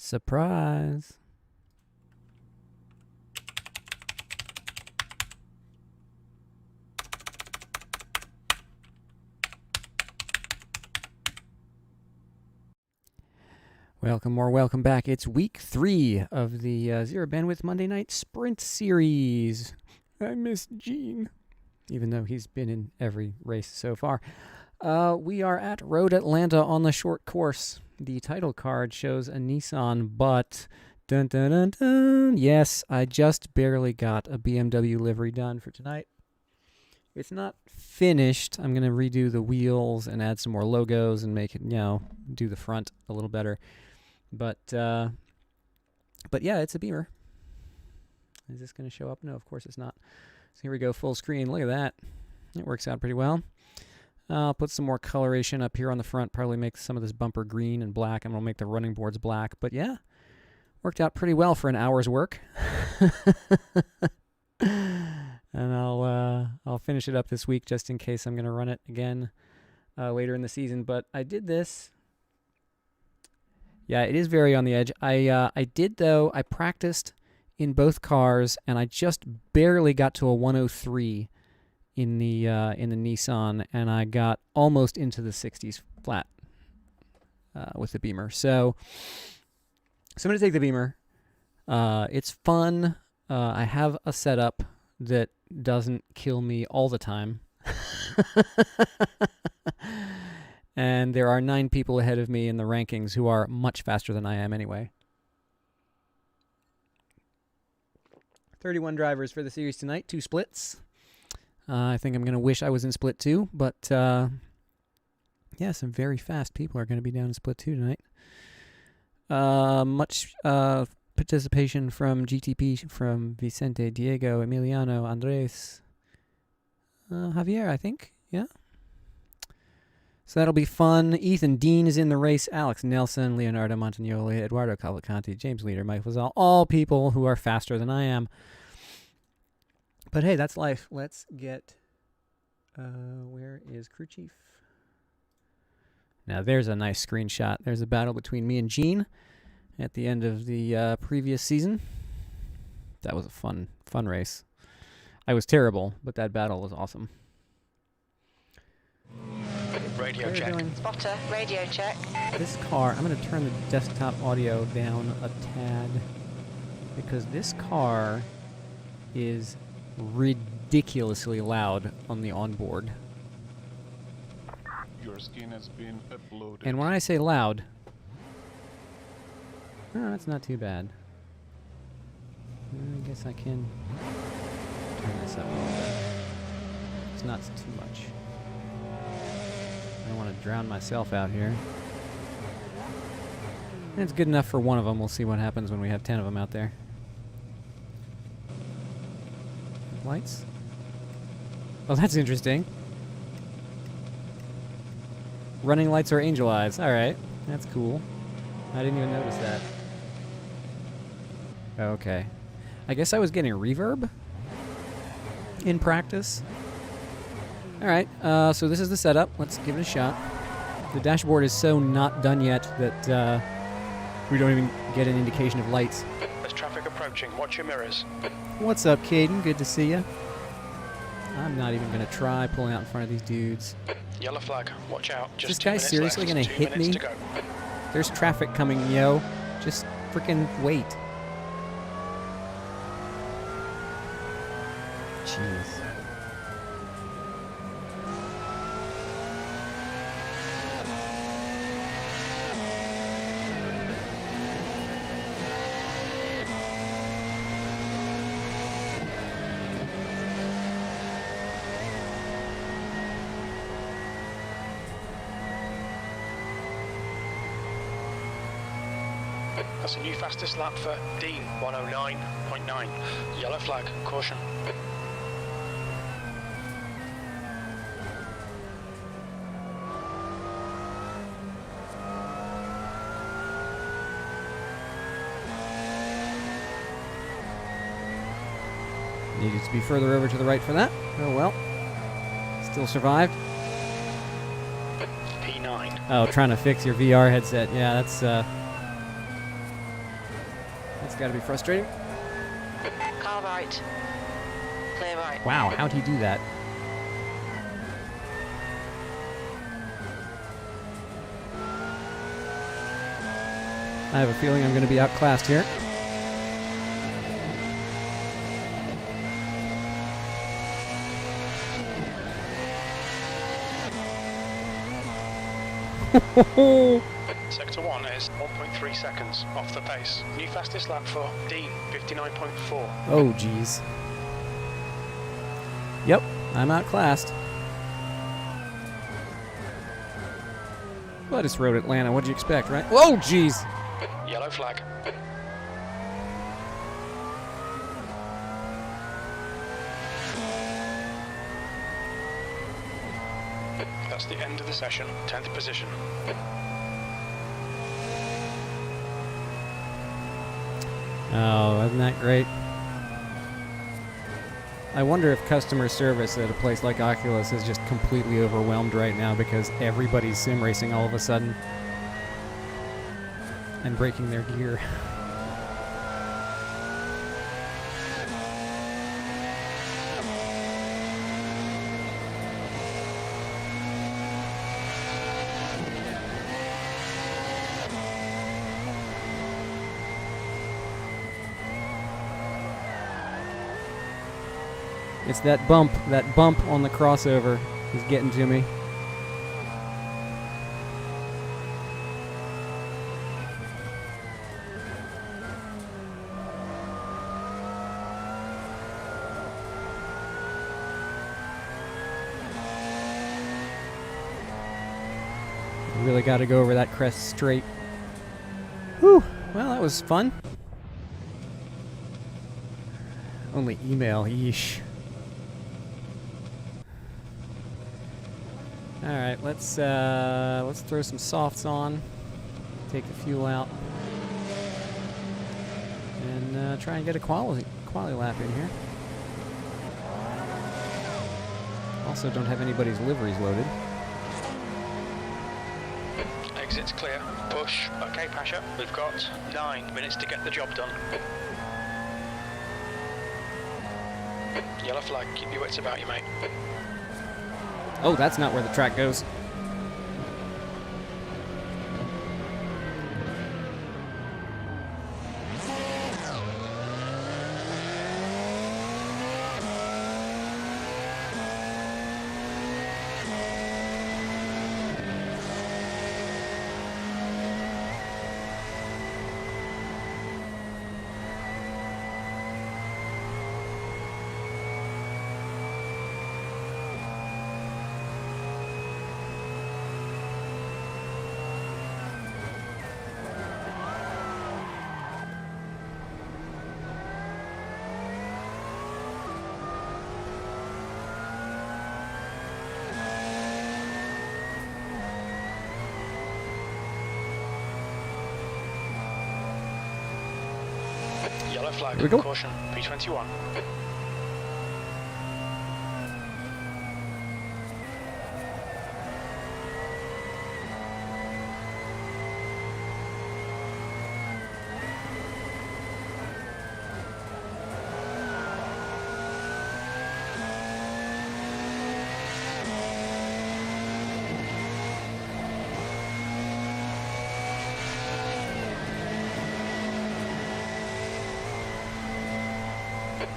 Surprise. Welcome back. It's week 3 of the Zero Bandwidth Monday Night Sprint Series. I miss Gene, even though he's been in every race so far. We are at Road Atlanta on the short course. The title card shows a Nissan, but dun dun dun dun. Yes, I just barely got a BMW livery done for tonight. It's not finished. I'm going to redo the wheels and add some more logos and make it, do the front a little better. But yeah, it's a Beamer. Is this going to show up? No, of course it's not. So here we go, full screen. Look at that. It works out pretty well. I'll put some more coloration up here on the front, probably make some of this bumper green and black. I'm going to make the running boards black. But yeah, worked out pretty well for an hour's work. And I'll finish it up this week just in case I'm going to run it again later in the season. But I did this. Yeah, it is very on the edge. I practiced in both cars, and I just barely got to a 103 in the Nissan, and I got almost into the 60s flat with the Beamer. So I'm going to take the Beamer. It's fun. I have a setup that doesn't kill me all the time. And there are 9 people ahead of me in the rankings who are much faster than I am anyway. 31 drivers for the series tonight, 2 splits. I think I'm going to wish I was in split 2, but yeah, some very fast people are going to be down in split 2 tonight. Much participation from GTP, from Vicente, Diego, Emiliano, Andres, Javier, I think. Yeah. So that'll be fun. Ethan Dean is in the race. Alex Nelson, Leonardo Montagnoli, Eduardo Cavalcanti, James Leader, Mike Lazal. All people who are faster than I am. But hey, that's life. Let's get... where is Crew Chief? Now there's a nice screenshot. There's a battle between me and Gene at the end of the previous season. That was a fun race. I was terrible, but that battle was awesome. Radio check. Spotter, radio check. This car, I'm going to turn the desktop audio down a tad because this car is ridiculously loud on the onboard. Your skin has been uploaded. And when I say loud, that's not too bad. I guess I can turn this up a little bit. It's not too much. I don't want to drown myself out here. And it's good enough for one of them. We'll see what happens when we have 10 of them out there. Lights? Oh, that's interesting. Running lights are angel eyes. All right. That's cool. I didn't even notice that. Okay. I guess I was getting reverb in practice. All right, so this is the setup. Let's give it a shot. The dashboard is so not done yet that we don't even get an indication of lights. There's traffic approaching. Watch your mirrors. What's up, Caden? Good to see you. I'm not even going to try pulling out in front of these dudes. Yellow flag. Watch out. Is this guy seriously going to hit me? There's traffic coming, yo. Just freaking wait. Jeez. That's a new fastest lap for Dean, 109.9. Yellow flag, caution. Needed to be further over to the right for that. Oh well. Still survived. P9. Oh, trying to fix your VR headset. Yeah, That's got to be frustrating. Car right. Clear right. Wow, how'd he do that? I have a feeling I'm going to be outclassed here. Sector 1 is 1.3 seconds off the pace. New fastest lap for Dean, 59.4. Oh, geez. Yep, I'm outclassed. Well, I just rode Atlanta. What'd you expect, right? Whoa, geez! Yellow flag. That's the end of the session. 10th position. Oh, isn't that great? I wonder if customer service at a place like Oculus is just completely overwhelmed right now because everybody's sim racing all of a sudden and breaking their gear. It's that bump on the crossover is getting to me. Really got to go over that crest straight. Whew, well, that was fun. Only email, yeesh. All right, let's throw some softs on, take the fuel out, and try and get a quality lap in here. Also, don't have anybody's liveries loaded. Exit's clear. Push. Okay, Pasha. We've got 9 minutes to get the job done. Yellow flag. Keep your wits about you, mate. Oh, that's not where the track goes. Yellow flag. Here we go. Caution. P21.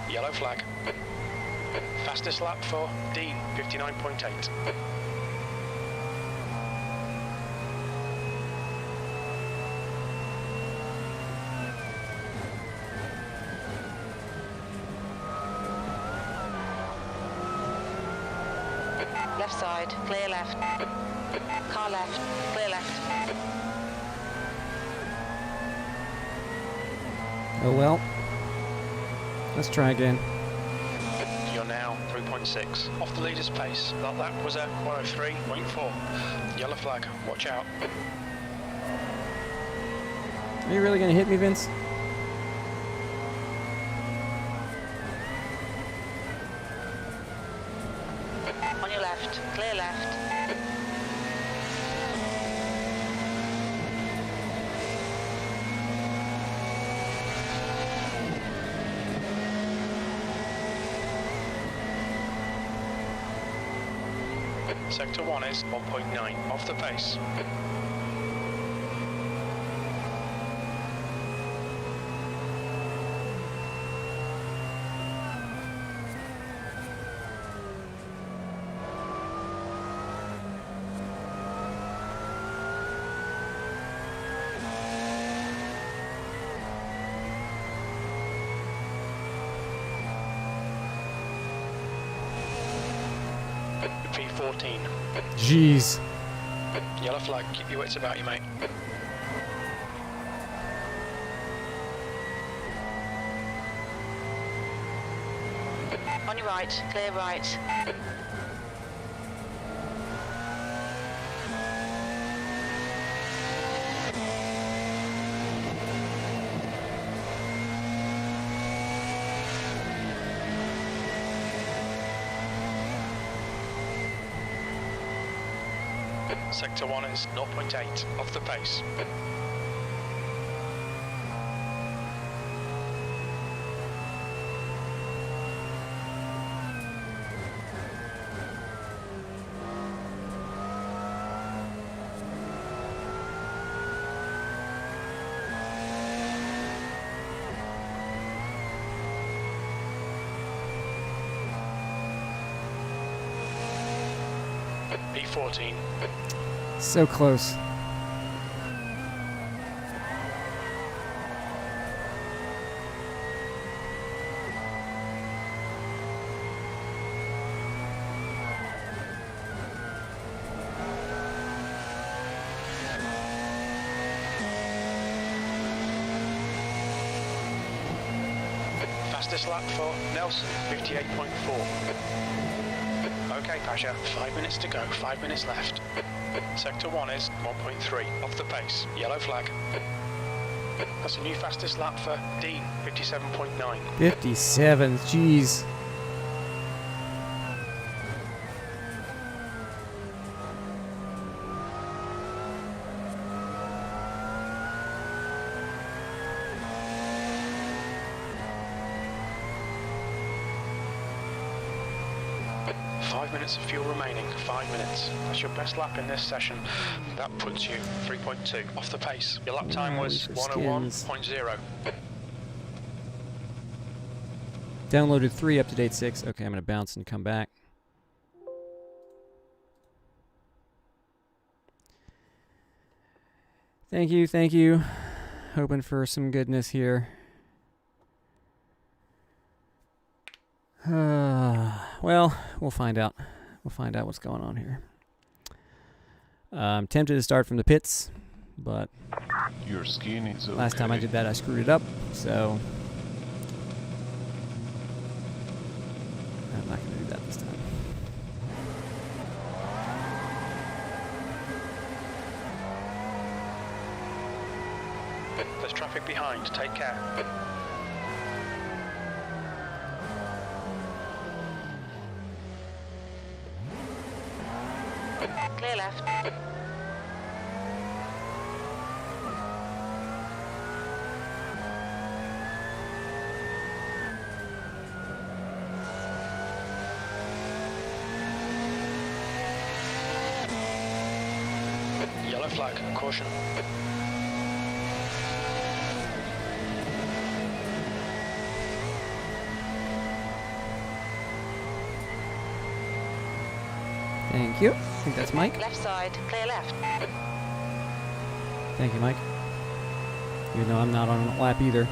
Yellow flag. Fastest lap for Dean, 59.8. Left side, clear left. Car left, clear left. Oh well. Let's try again. You're now 3.6 off the leader's pace. That lap was at 103.4. Yellow flag. Watch out. Are you really gonna hit me, Vince? On your left, clear left. Sector 1 is 1.9, off the pace. P14. Jeez. Yellow flag, keep your wits about you, mate. On your right, clear right. Sector 1 is 0.8, off the pace. P14. So close. Fastest lap for Nelson, 58.4. Okay, Pasha, 5 minutes to go, 5 minutes left. Sector 1 is 1.3, off the pace, yellow flag. That's a new fastest lap for Dean, 57.9. 57, jeez. Minutes of fuel remaining, 5 minutes. That's your best lap in this session. That puts you 3.2 off the pace. Your lap time was 101.0. Downloaded 3, up to date 6. Okay, I'm going to bounce and come back. Thank you, thank you. Hoping for some goodness here. Well, we'll find out. We'll find out what's going on here. I'm tempted to start from the pits, but your skin is okay. Last time I did that, I screwed it up, so I'm not going to do that this time. There's traffic behind, take care. Clear left. Yellow flag, caution. Thank you. I think that's Mike. Left side, clear left. Thank you, Mike. Even though I'm not on a lap either.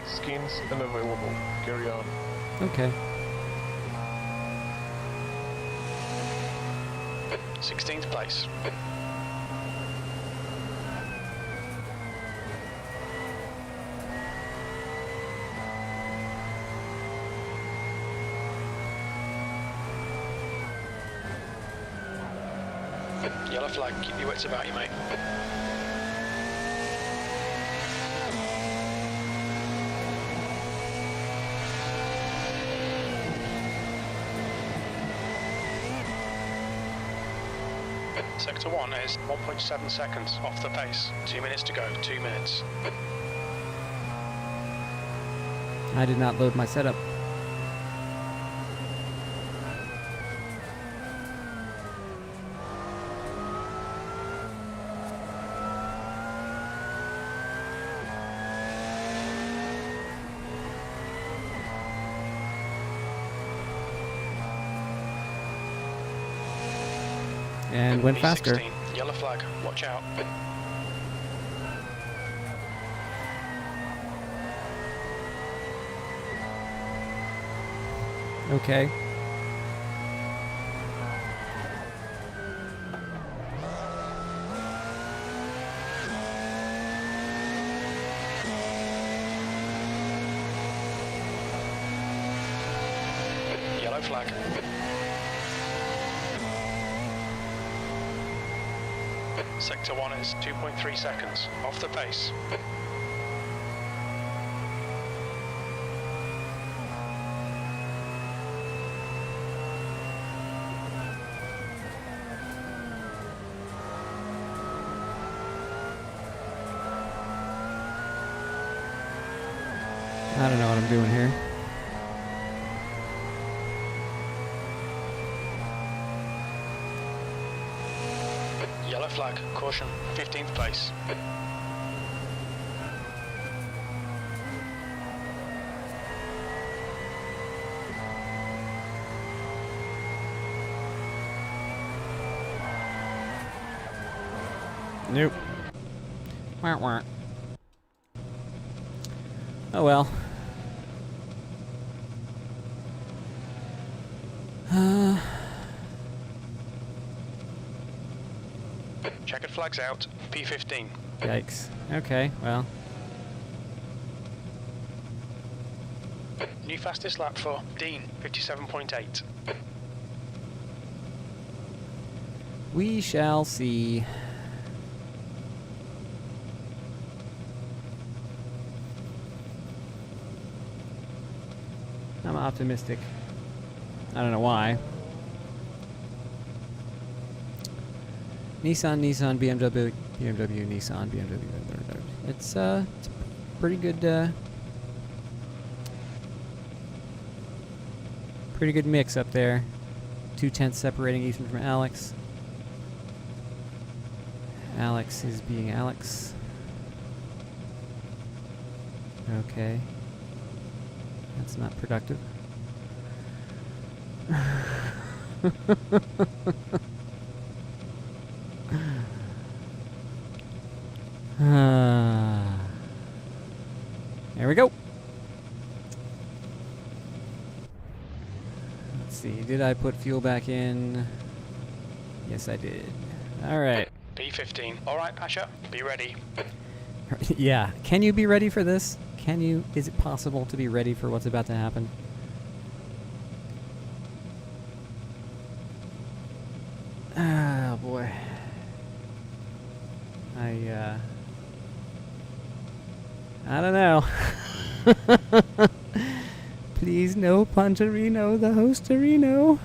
Skins unavailable. Carry on. Okay. 16th place. Yellow flag, keep your wits about you, mate. Sector 1 is 1.7 seconds off the pace. 2 minutes to go, 2 minutes. I did not load my setup. And went faster. B16, yellow flag, watch out. Okay. Yellow flag. Sector 1 is 2.3 seconds off the pace. I don't know what I'm doing here. Yellow flag, caution, 15th place. Nope. Wah, wah. Oh well. Checkered flags out, P15. Yikes. Okay, well. New fastest lap for Dean, 57.8. We shall see. I'm optimistic. I don't know why. Nissan, BMW, Nissan, BMW. It's pretty good. Pretty good mix up there. 2/10 separating Ethan from Alex. Alex is being Alex. Okay. That's not productive. There we go. Let's see. Did I put fuel back in? Yes, I did. All right. P15. All right, Pasha, be ready. Yeah. Can you be ready for this? Can you? Is it possible to be ready for what's about to happen? Oh boy. I don't know. Please no Punterino, the Hosterino.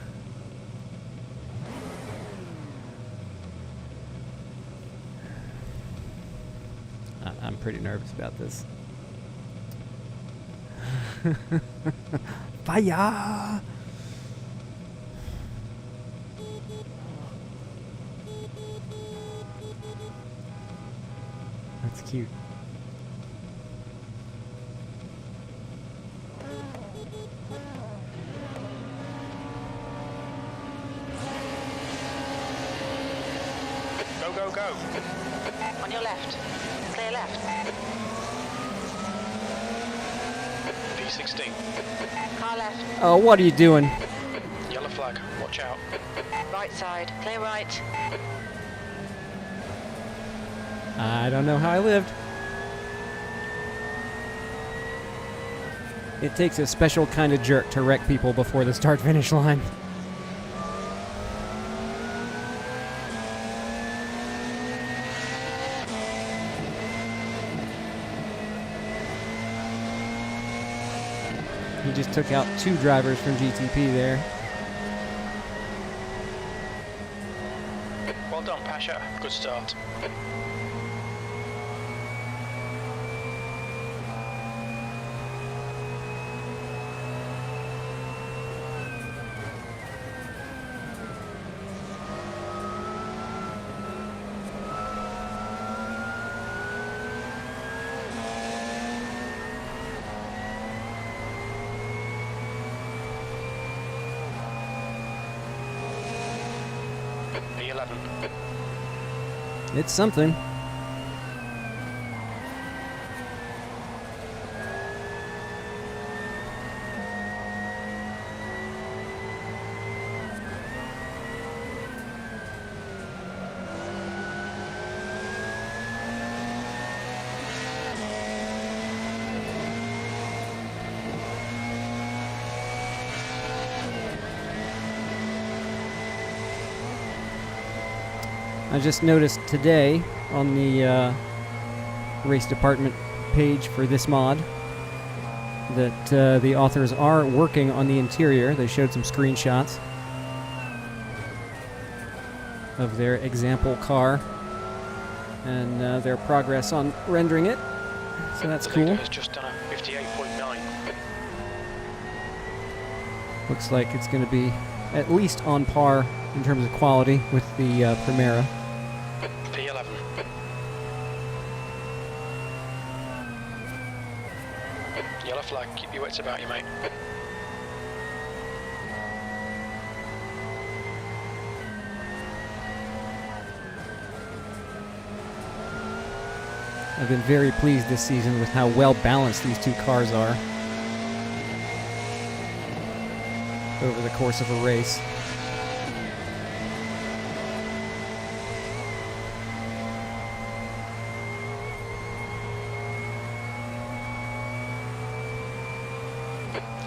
I'm pretty nervous about this. Fire! That's cute. Go, go, go. On your left. Clear left. P16. Car left. Oh, what are you doing? Yellow flag, watch out. Right side. Clear right. I don't know how I lived. It takes a special kind of jerk to wreck people before the start-finish line. He just took out 2 drivers from GTP there. Well done, Pasha. Pasha, good start. B11. It's something. I just noticed today on the race department page for this mod that the authors are working on the interior. They showed some screenshots of their example car and their progress on rendering it. So that's cool. Has just done a 58.9. Looks like it's going to be at least on par in terms of quality with the Primera. P11. Yellow flag, keep your wits about you, mate. I've been very pleased this season with how well balanced these two cars are over the course of a race.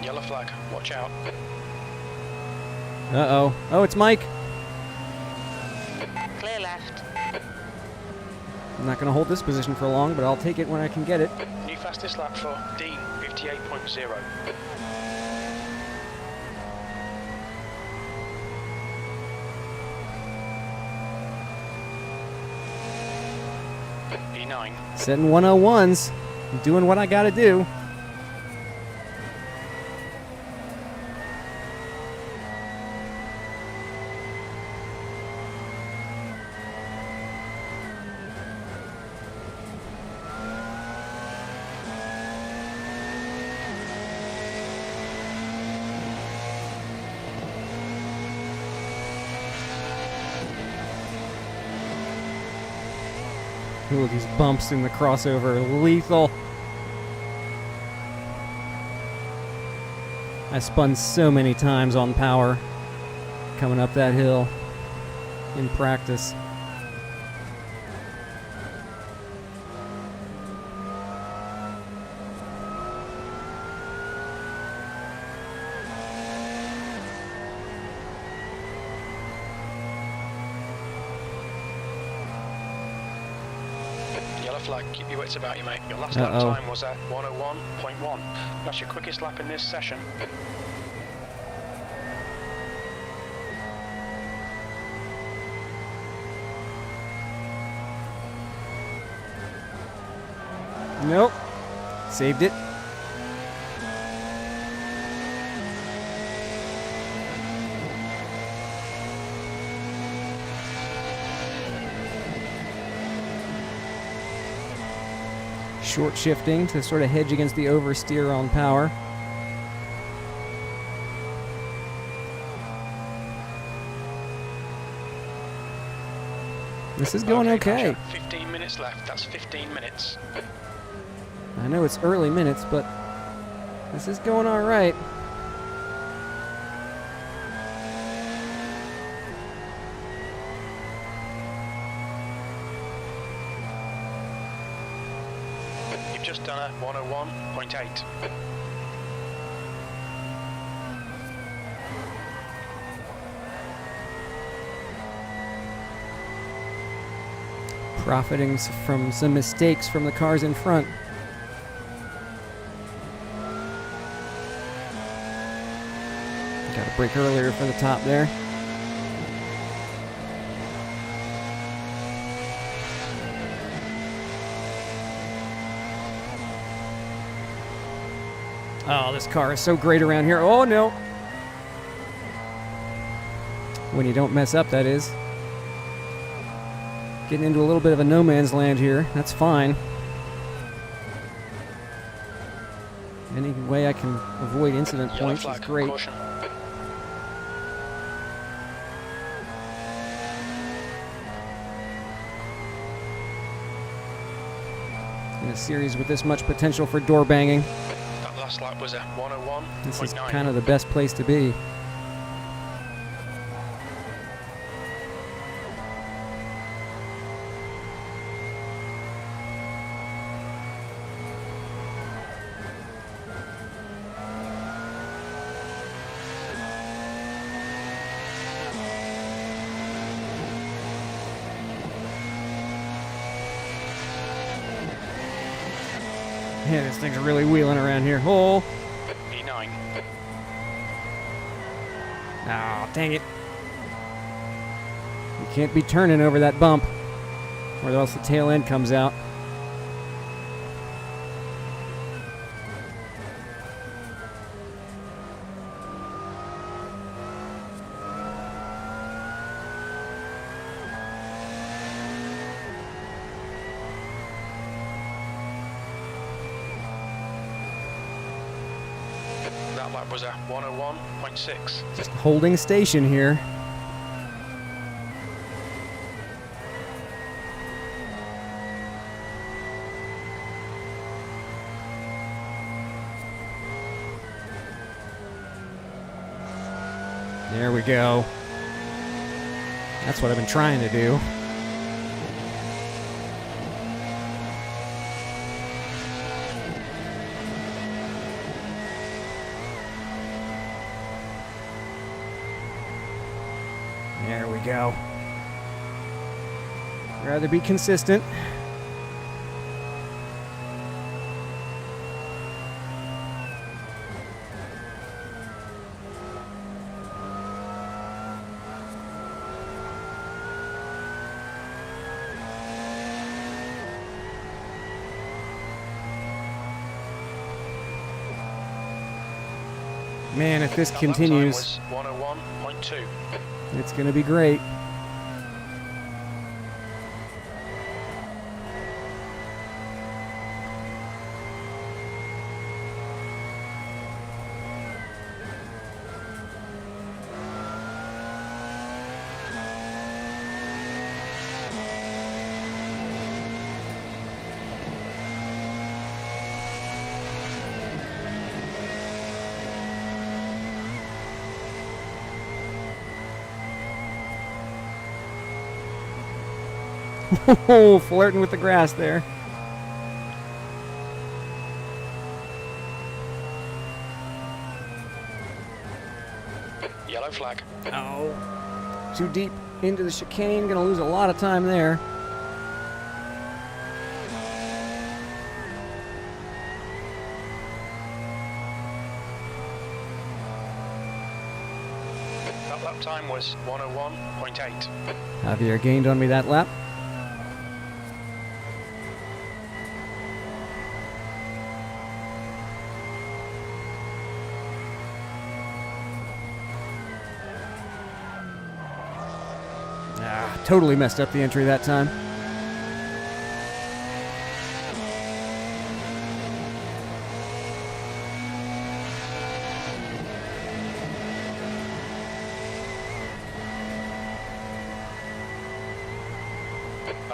Yellow flag, watch out. Uh-oh. Oh, it's Mike. Clear left. I'm not going to hold this position for long, but I'll take it when I can get it. New fastest lap for Dean, 58.0. E9. Setting 101s. I'm doing what I got to do. Ooh, these bumps in the crossover are lethal. I spun so many times on power coming up that hill in practice. Yellow flag, keep your wits about you, mate. Your last lap time was at 101.1. That's your quickest lap in this session. Nope. Saved it. Short shifting to sort of hedge against the oversteer on power. This is going okay. Gotcha. 15 minutes left. That's 15 minutes. I know it's early minutes, but this is going all right. You've just done a 101.8. Profiting from some mistakes from the cars in front. Got a break earlier for the top there. Oh, this car is so great around here. Oh, no. When you don't mess up, that is. Getting into a little bit of a no man's land here. That's fine. Any way I can avoid incident Yellow points is flag, great. caution. In a series with this much potential for door banging, That last lap was a 101.9. this is kind of the best place to be. Yeah, this thing's really wheeling around here. Oh, E9. oh, dang it. You can't be turning over that bump, or else the tail end comes out. That lap was a 101.6. Just holding station here. There we go. That's what I've been trying to do. There we go. Rather be consistent. Man, if this That lap time continues, was 101.2. it's going to be great. Oh, flirting with the grass there. Yellow flag. Oh, too deep into the chicane. Gonna lose a lot of time there. That lap time was 101.8. Javier gained on me that lap. Totally messed up the entry that time.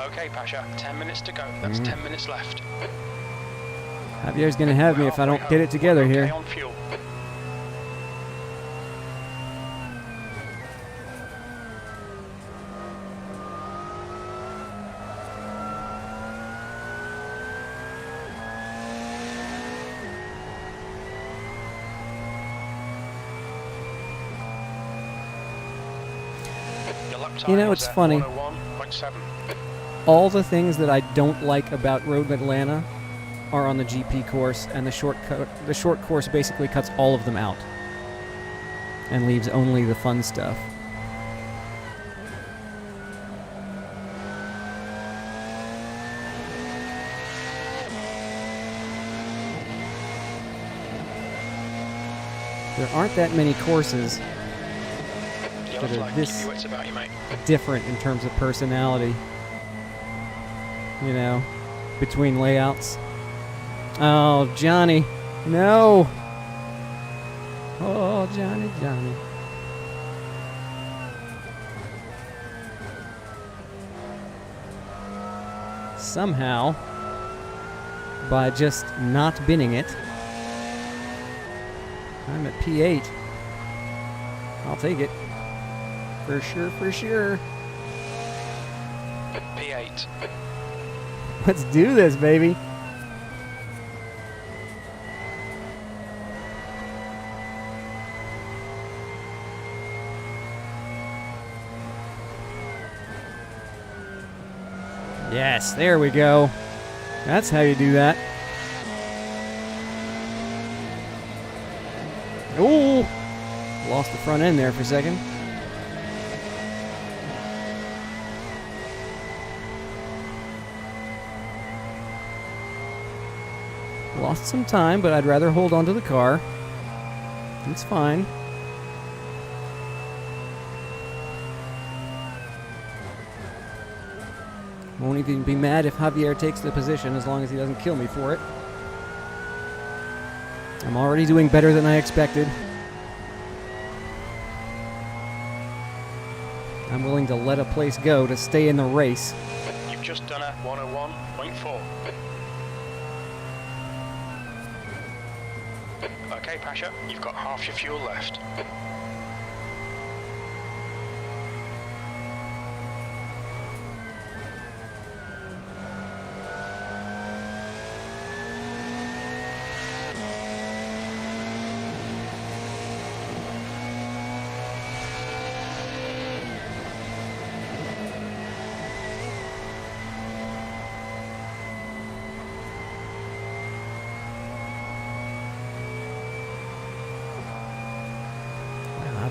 Okay, Pasha, 10 minutes to go. That's 10 minutes left. Javier's gonna have me if I don't get it together Okay here. on fuel. Your lap time You know, was it's at funny. 101.7. All the things that I don't like about Road Atlanta are on the GP course, and the short course basically cuts all of them out and leaves only the fun stuff. There aren't that many courses Yellow that are flag, this keep your wits about you, mate. different in terms of personality. You know, between layouts. Oh, Johnny. No. Oh, Johnny, Johnny. Somehow, by just not binning it, I'm at P8. I'll take it. For sure, for sure. P8. Let's do this, baby. Yes, there we go. That's how you do that. Ooh! Lost the front end there for a second. Lost some time, but I'd rather hold on to the car. It's fine. Won't even be mad if Javier takes the position as long as he doesn't kill me for it. I'm already doing better than I expected. I'm willing to let a place go to stay in the race. You've just done a 101.4. Okay, Pasha, you've got half your fuel left.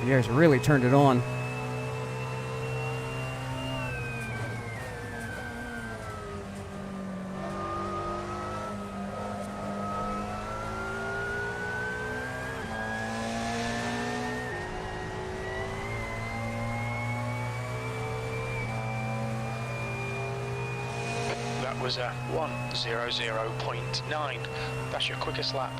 Javier's really turned it on. That was a 1:00.9. That's your quickest lap.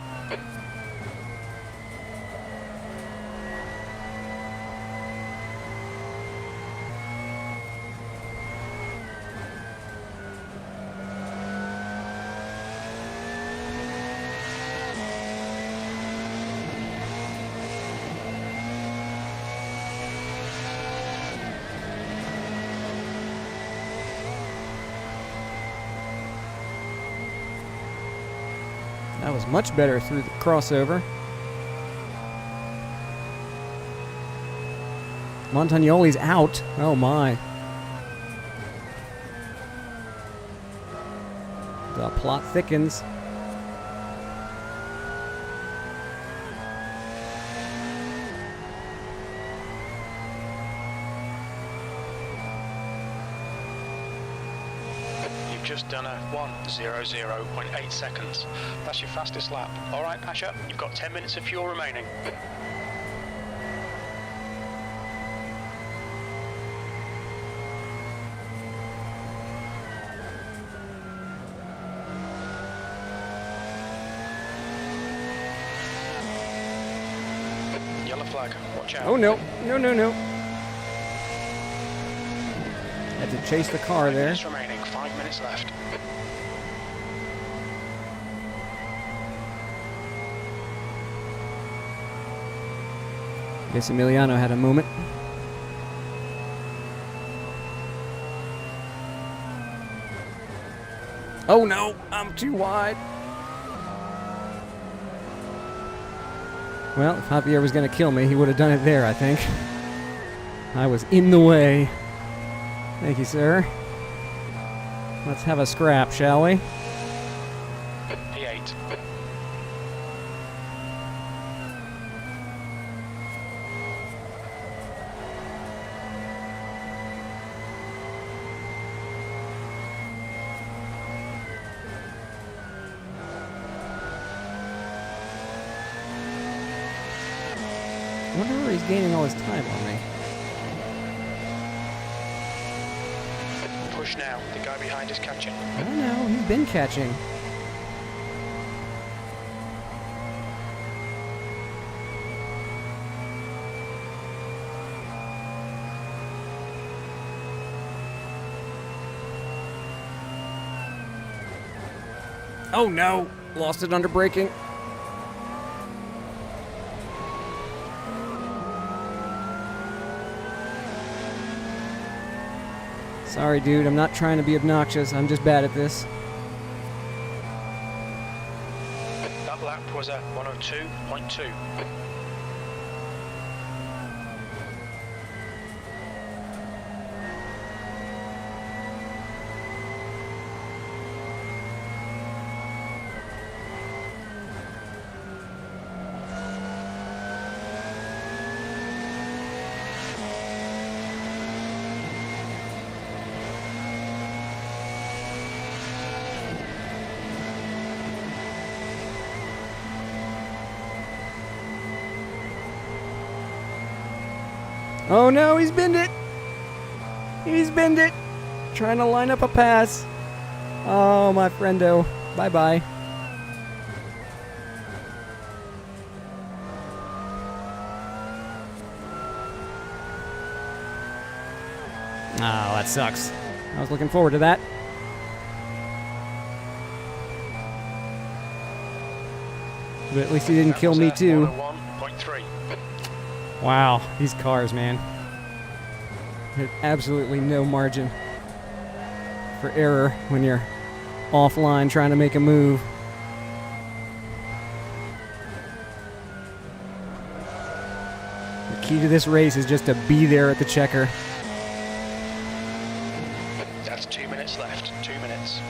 That was much better through the crossover. Montagnoli's out. Oh my. The plot thickens. Just done a 1:00.8 seconds. That's your fastest lap. All right, Pasha, you've got 10 minutes of fuel remaining. Yellow flag, watch out. Oh no, no, no, no. Had to chase the car 5 there. minutes remaining, 5 minutes left. Guess Emiliano had a moment. Oh no, I'm too wide. Well, if Javier was going to kill me, he would have done it there, I think. I was in the way. Thank you, sir. Let's have a scrap, shall we? P8. I wonder where he's gaining all his time on me. Push now. The guy behind is catching. I don't know. He's been catching. Oh no! Lost it under braking. Sorry, dude. I'm not trying to be obnoxious. I'm just bad at this. That lap was a 102.2. Oh no, he's binned it! He's binned it! Trying to line up a pass. Oh, my friendo. Bye-bye. Oh, that sucks. I was looking forward to that. But at least he didn't kill me too. 101.3. Wow, these cars, man. There's absolutely no margin for error when you're offline trying to make a move. The key to this race is just to be there at the checker. That's 2 minutes left. 2 minutes.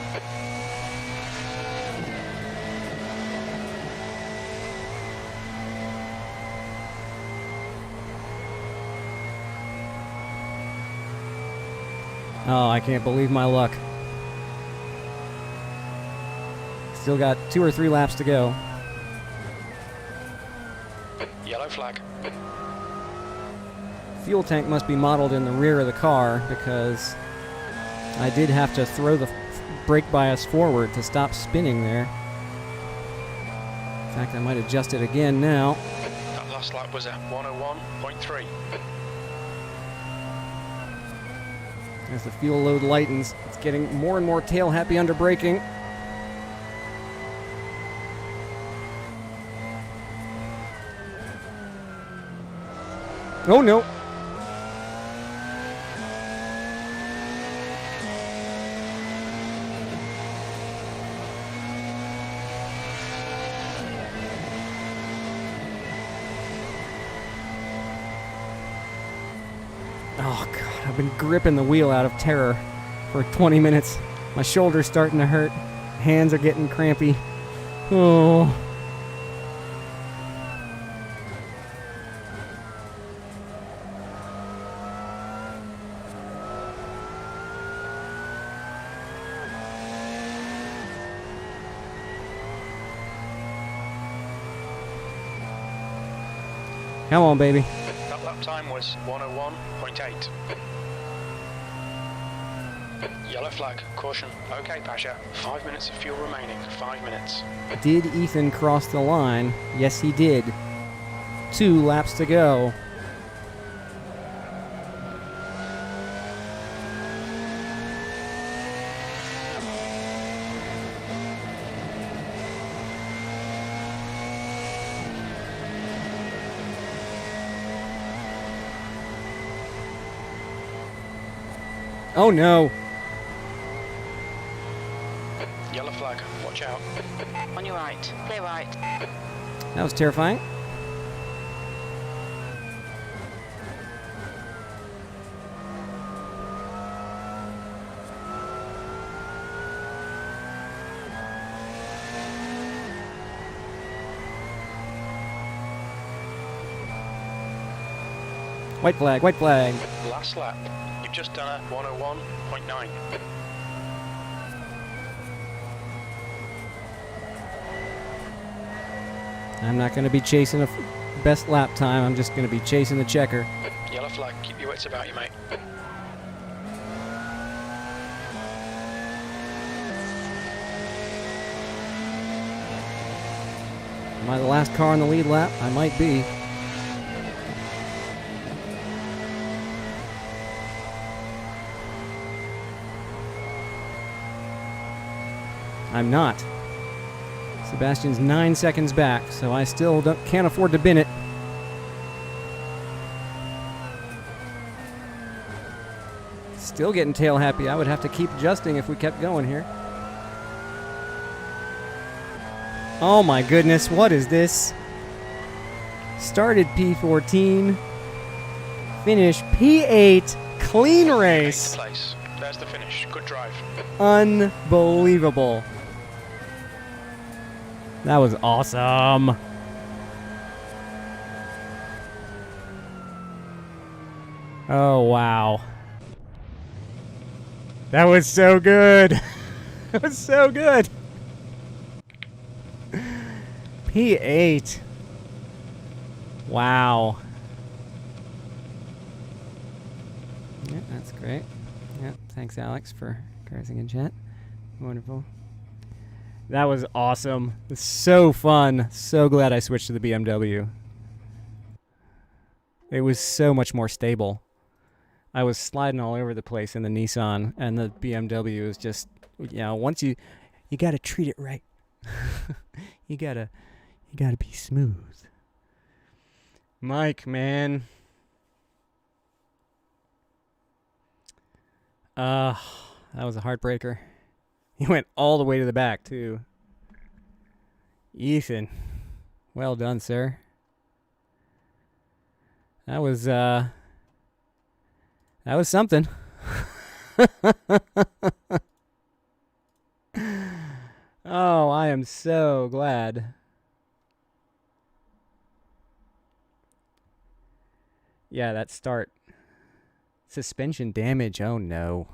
Oh, I can't believe my luck. Still got 2 or 3 laps to go. Yellow flag. Fuel tank must be modeled in the rear of the car because I did have to throw the brake bias forward to stop spinning there. In fact, I might adjust it again now. That last lap was a 101.3. As the fuel load lightens, it's getting more and more tail happy under braking. Oh no! Oh god, I've been gripping the wheel out of terror for 20 minutes. My shoulder's starting to hurt. Hands are getting crampy. Oh. Come on, baby. That lap time was 101.8. Yellow flag. Caution. Okay, Pasha. 5 minutes of fuel remaining. 5 minutes. Did Ethan cross the line? Yes, he did. 2 laps to go. Oh no! Yellow flag. Watch out. On your right. Clear right. That was terrifying. White flag, white flag. Last lap. You've just done a 101.9. I'm not going to be chasing a best lap time. I'm just going to be chasing the checker. Yellow flag, keep your wits about you, mate. Am I the last car on the lead lap? I might be. I'm not. Sebastian's 9 seconds back, so I still can't afford to bin it. Still getting tail happy. I would have to keep adjusting if we kept going here. Oh my goodness, what is this? Started P14, finish P8, clean race. Place. There's the finish. Good drive. Unbelievable. That was awesome. Oh, wow. That was so good. That was so good. P8. Wow. Yeah, that's great. Yeah, thanks, Alex, for cursing in chat. Wonderful. That was awesome. It was so fun. So glad I switched to the BMW. It was so much more stable. I was sliding all over the place in the Nissan, and the BMW is just, you know, once you gotta treat it right. you gotta be smooth. Mike, man. That was a heartbreaker. He went all the way to the back, too. Ethan. Well done, sir. That was something. Oh, I am so glad. Yeah, that start. Suspension damage. Oh, no.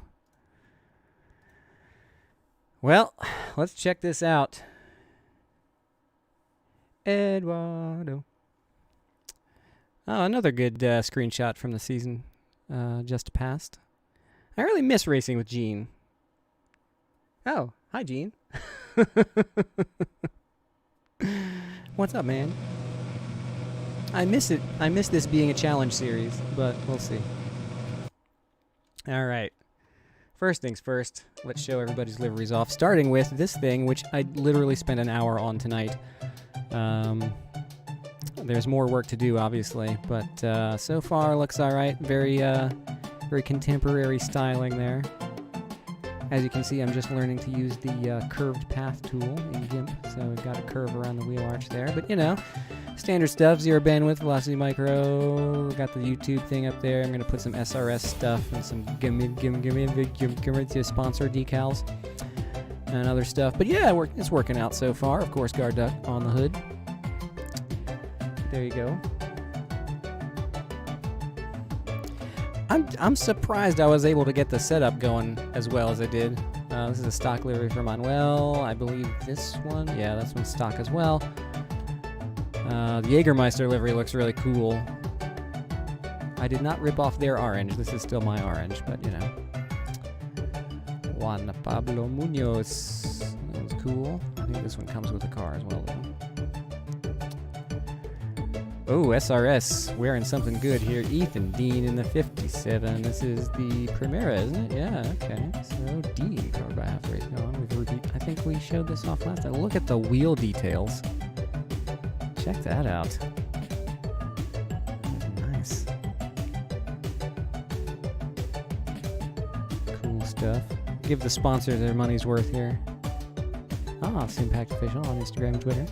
Well, let's check this out. Eduardo. Oh, another good screenshot from the season just passed. I really miss racing with Gene. Oh, hi, Gene. What's up, man? I miss it. I miss this being a challenge series, but we'll see. All right. First things first, let's show everybody's liveries off, starting with this thing, which I literally spent an hour on tonight. There's more work to do, obviously, but so far looks all right. Very contemporary styling there. As you can see, I'm just learning to use the curved path tool in GIMP, so we've got a curve around the wheel arch there. But, you know, standard stuff, zero bandwidth, velocity micro, got the YouTube thing up there. I'm going to put some SRS stuff and some sponsor decals and other stuff. But yeah, it's working out so far. Of course, guard duck on the hood. There you go. I'm surprised I was able to get the setup going as well as I did. This is a stock livery for Manuel. I believe this one, yeah, that's one stock as well. The Jägermeister livery looks really cool. I did not rip off their orange. This is still my orange, but you know. Juan Pablo Munoz. That was cool. I think this one comes with a car as well, though. Oh, SRS. Wearing something good here. Ethan Dean in the 57. This is the Primera, isn't it? Yeah, okay. So, Dean covered by half race going. I think we showed this off last time. Look at the wheel details. Check that out. Nice. Cool stuff. Give the sponsors their money's worth here. Ah, Simpact Official on Instagram and Twitter.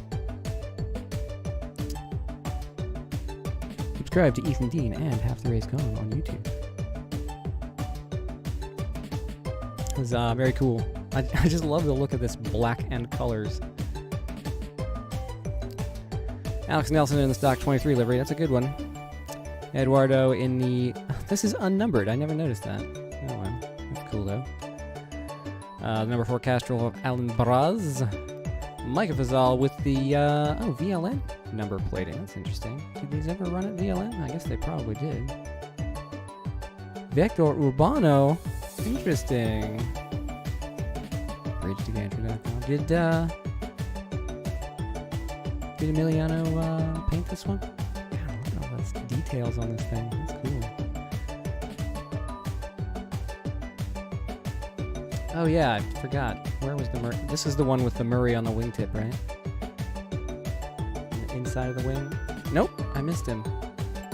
Subscribe to Ethan Dean and Half the Race Gone on YouTube. It was very cool. I just love the look of this black and colors. Alex Nelson in the stock 23 livery. That's a good one. Eduardo in the... This is unnumbered. I never noticed that. Oh, wow. That's cool, though. The number 4 Castrol of Alan Braz. Micah Fazal with the... VLN? number plating. That's interesting. Did these ever run at VLM? I guess they probably did. Vector Urbano. Interesting. BridgeToGantry.com. Did Emiliano paint this one? God, look at all those details on this thing. That's cool. Oh yeah, I forgot. Where was the Murray? This is the one with the Murray on the wingtip, right? On the inside of the wing? Nope, I missed him.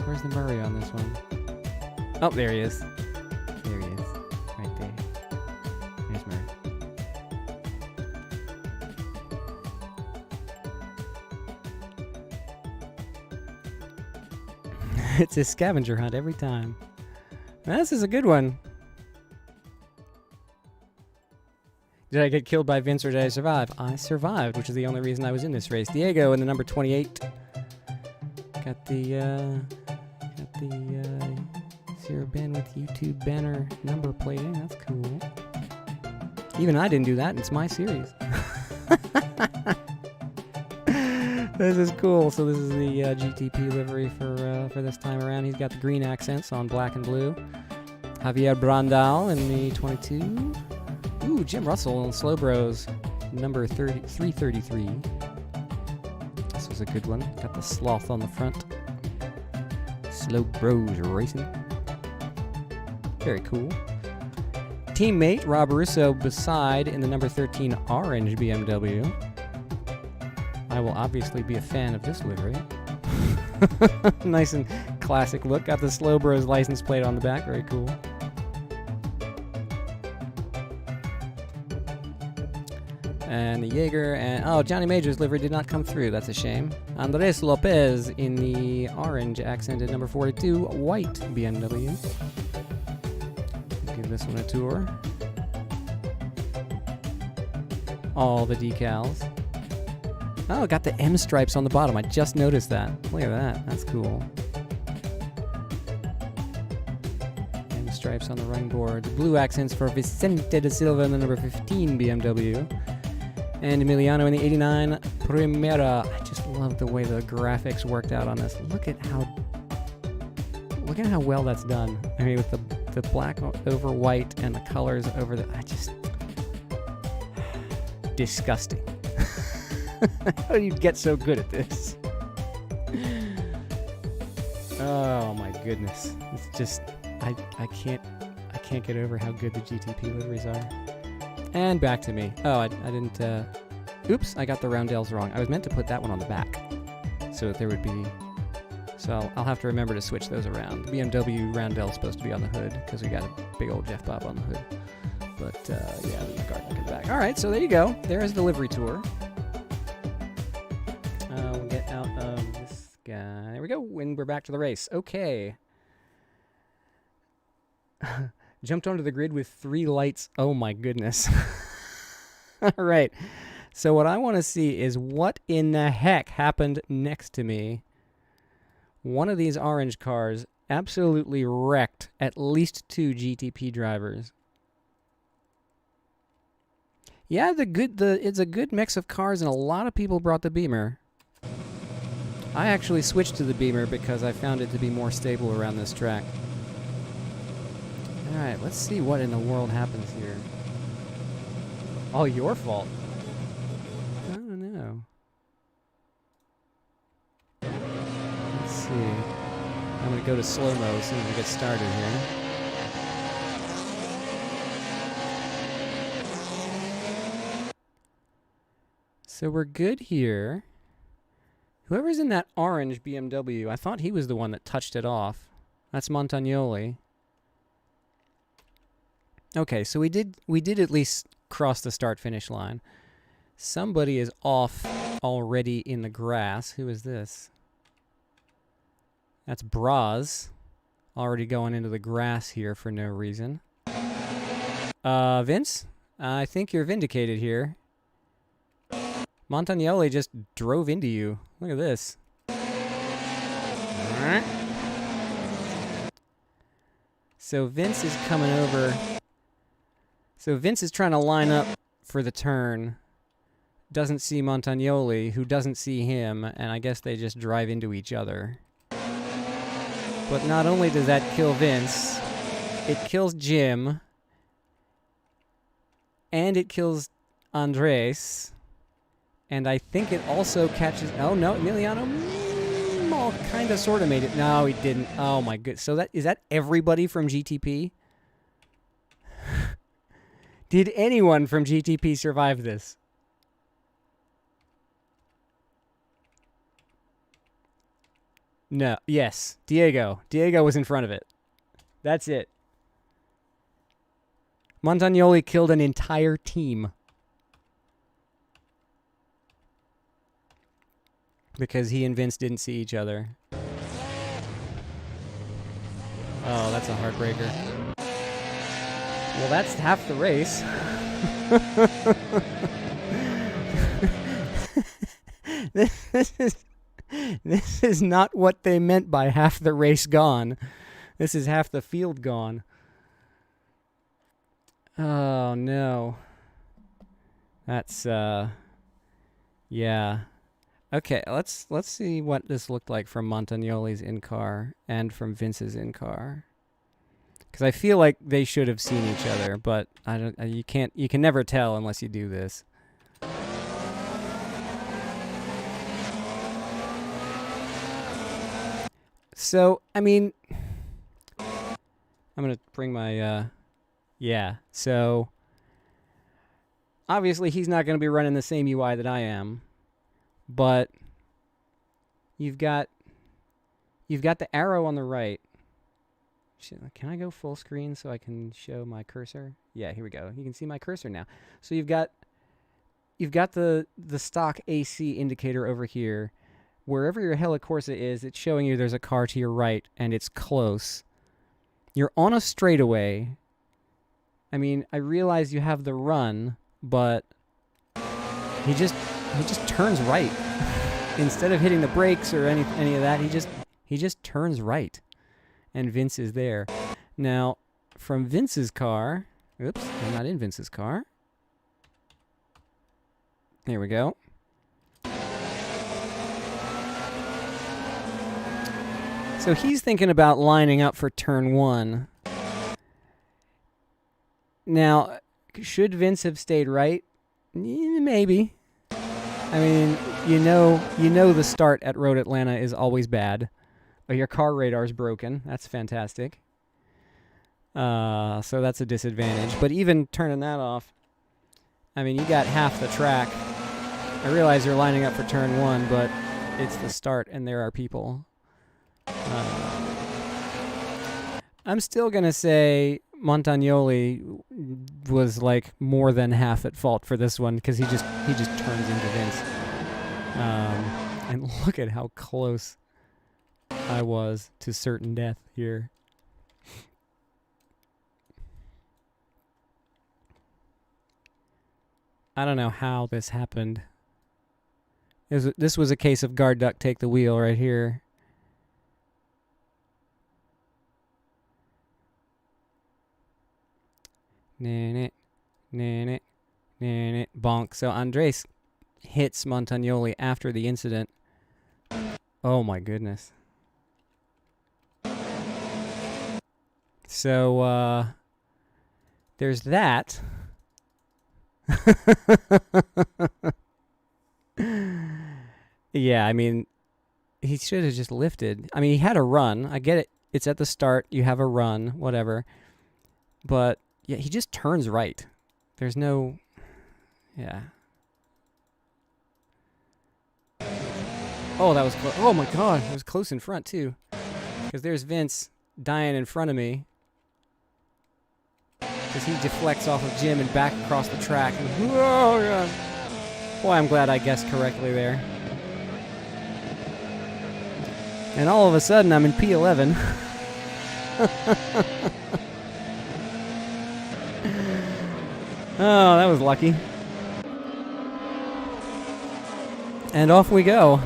Where's the Murray on this one? Oh, there he is. There he is. Right there. There's Murray. It's a scavenger hunt every time. Now, this is a good one. Did I get killed by Vince or did I survive? I survived, which is the only reason I was in this race. Diego in the number 28. Got the Zero Bandwidth YouTube banner number plating. That's cool. Even I didn't do that. It's my series. This is cool. So this is the GTP livery for this time around. He's got the green accents on black and blue. Javier Brandal in the 22. Ooh, Jim Russell and Slow Bros, number 333. This was a good one. Got the sloth on the front. Slow Bros Racing. Very cool. Teammate Rob Russo beside in the number 13 orange BMW. I will obviously be a fan of this livery. Nice and classic look. Got the Slow Bros license plate on the back. Very cool. And the Jaeger, and oh, Johnny Major's livery did not come through. That's a shame. Andres Lopez in the orange accented number 42, white BMW. Give this one a tour. All the decals. Oh, got the M stripes on the bottom. I just noticed that. Look at that. That's cool. M stripes on the running board. Blue accents for Vicente da Silva in the number 15 BMW. And Emiliano in the 89 Primera. I just love the way the graphics worked out on this. Look at how well that's done. I mean, with the black over white and the colors over the... disgusting. How do you get so good at this? Oh my goodness. It's just... I can't get over how good the GTP liveries are. And back to me. Oh, I didn't... oops, I got the roundels wrong. I was meant to put that one on the back. So that there would be... So I'll have to remember to switch those around. The BMW roundel's supposed to be on the hood, because we got a big old Jeff Bob on the hood. But, yeah, the McCartney in the back. Alright, so there you go. There is the livery tour. We'll get out of this guy. There we go, and we're back to the race. Okay. Jumped onto the grid with 3 lights. Oh my goodness. All right. So what I want to see is what in the heck happened next to me. One of these orange cars absolutely wrecked at least 2 GTP drivers. Yeah, it's a good mix of cars, and a lot of people brought the Beamer. I actually switched to the Beamer because I found it to be more stable around this track. Alright, let's see what in the world happens here. All your fault. I don't know. Let's see. I'm going to go to slow-mo as soon as we get started here. So we're good here. Whoever's in that orange BMW, I thought he was the one that touched it off. That's Montagnoli. Okay, so we did at least cross the start-finish line. Somebody is off already in the grass. Who is this? That's Braz. Already going into the grass here for no reason. Vince? I think you're vindicated here. Montagnoli just drove into you. Look at this. So Vince is coming over. So Vince is trying to line up for the turn. doesn't see Montagnoli, who doesn't see him, and I guess they just drive into each other. But not only does that kill Vince, it kills Jim, and it kills Andres, and I think it also catches... Oh, no, Emiliano kind of sort of made it. No, he didn't. Oh, my goodness. So is that everybody from GTP? Did anyone from GTP survive this? No. Yes. Diego. Diego was in front of it. That's it. Montagnoli killed an entire team. Because he and Vince didn't see each other. Oh, that's a heartbreaker. Well, that's half the race. This is not what they meant by half the race gone. This is half the field gone. Oh, no. That's, yeah. Okay, let's see what this looked like from Montagnoli's in-car and from Vince's in-car. Because I feel like they should have seen each other, but I don't. You can never tell unless you do this. So, I mean, I'm gonna bring my yeah. So obviously he's not gonna be running the same UI that I am, but you've got the arrow on the right. Can I go full screen so I can show my cursor? Yeah, here we go. You can see my cursor now. So you've got the stock AC indicator over here. Wherever your Helicorsa is, it's showing you there's a car to your right and it's close. You're on a straightaway. I mean, I realize you have the run, but he just turns right. Instead of hitting the brakes or any of that, he just turns right. And Vince is there. Now, from Vince's car... Oops, I'm not in Vince's car. Here we go. So he's thinking about lining up for turn 1. Now, should Vince have stayed right? Maybe. I mean, you know the start at Road Atlanta is always bad. But your car radar's broken. That's fantastic. So that's a disadvantage. But even turning that off, I mean, you got half the track. I realize you're lining up for turn 1, but it's the start and there are people. I'm still going to say Montagnoli was like more than half at fault for this one because he just turns into Vince. And look at how close I was to certain death here. I don't know how this happened. This was a case of guard duck take the wheel right here. Bonk. So Andres hits Montagnoli after the incident. Oh my goodness. So, there's that. Yeah, I mean, he should have just lifted. I mean, he had a run. I get it. It's at the start. You have a run, whatever. But, yeah, he just turns right. There's no... Yeah. Oh, that was close. Oh, my God. It was close in front, too. Because there's Vince dying in front of me. Because he deflects off of Jim and back across the track. And, oh, God. Boy, I'm glad I guessed correctly there. And all of a sudden, I'm in P11. Oh, that was lucky. And off we go.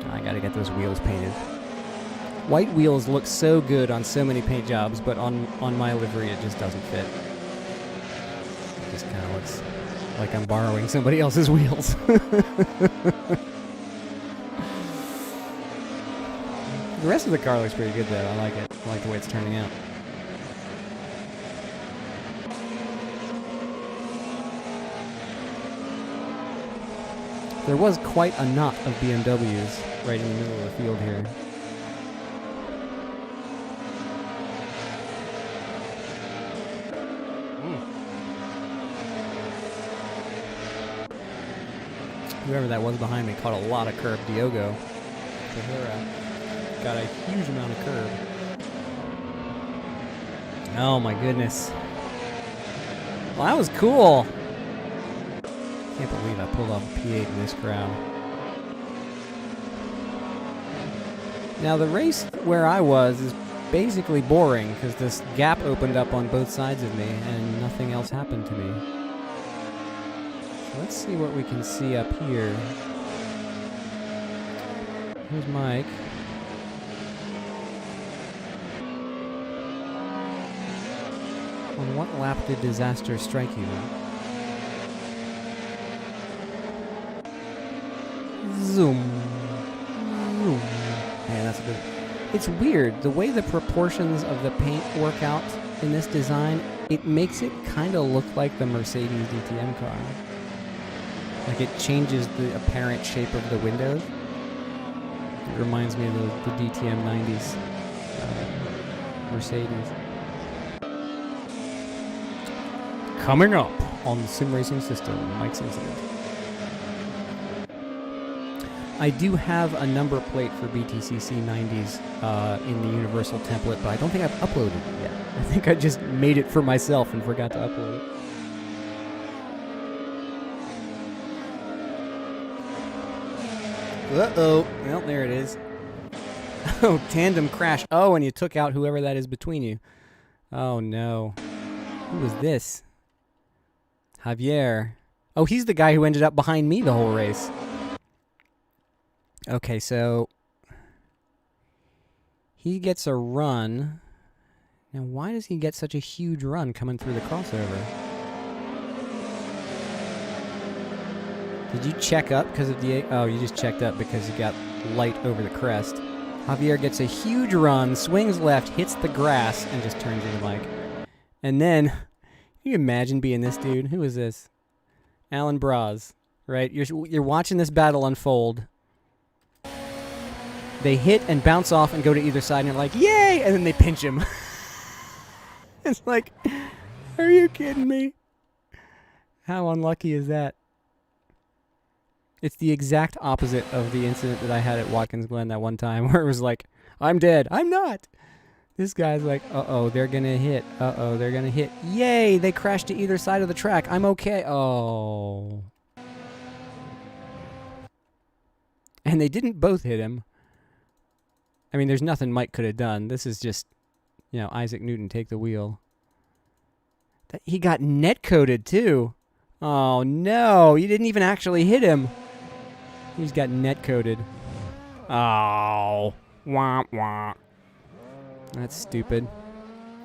I gotta get those wheels painted. White wheels look so good on so many paint jobs, but on my livery it just doesn't fit. just kind of looks like I'm borrowing somebody else's wheels. The rest of the car looks pretty good, though. I like it. I like the way it's turning out. There was quite a knot of BMWs right in the middle of the field here. Whoever that was behind me caught a lot of curb. Diogo. Got a huge amount of curb. Oh my goodness. Well, that was cool. Can't believe I pulled off a P8 in this crowd. Now the race where I was is basically boring because this gap opened up on both sides of me and nothing else happened to me. So let's see what we can see up here. Here's Mike. On what lap did disaster strike you? Zoom. Zoom. Yeah, that's good. It's weird. The way the proportions of the paint work out in this design, it makes it kind of look like the Mercedes DTM car. Like it changes the apparent shape of the windows. It reminds me of the DTM 90s Mercedes. Coming up on the sim racing system, Mike's Incident. I do have a number plate for BTCC 90s in the universal template, but I don't think I've uploaded it yet. I think I just made it for myself and forgot to upload it. Uh-oh. Well, there it is. Oh, tandem crash. Oh, and you took out whoever that is between you. Oh, no. Who was this? Javier. Oh, he's the guy who ended up behind me the whole race. Okay, so he gets a run. Now, why does he get such a huge run coming through the crossover? Did you check up because of the... Oh, you just checked up because you got light over the crest. Javier gets a huge run, swings left, hits the grass, and just turns into Mike. And then... Can you imagine being this dude? Who is this? Alan Braz, right? You're watching this battle unfold. They hit and bounce off and go to either side, and you're like, yay! And then they pinch him. It's like, are you kidding me? How unlucky is that? It's the exact opposite of the incident that I had at Watkins Glen that one time, where it was like, I'm dead. I'm not. This guy's like, uh-oh, they're going to hit. Uh-oh, they're going to hit. Yay, they crashed to either side of the track. I'm okay. Oh. And they didn't both hit him. I mean, there's nothing Mike could have done. This is just, Isaac Newton, take the wheel. He got net-coded, too. Oh, no. You didn't even actually hit him. He's got net-coded. Oh. Wah, wah. That's stupid.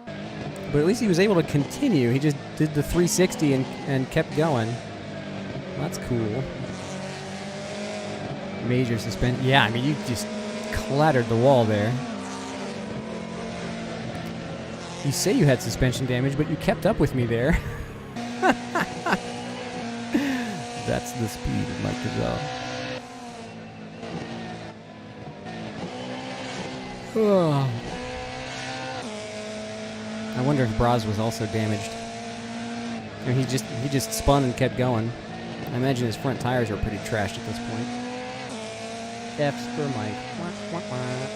But at least he was able to continue. He just did the 360 and kept going. Well, that's cool. Major suspension. Yeah, I mean, you just clattered the wall there. You say you had suspension damage, but you kept up with me there. That's the speed of Mike Gazelle. Oh. I wonder if Braz was also damaged. I mean, he just spun and kept going. I imagine his front tires are pretty trashed at this point. F's for Mike. Wah, wah, wah.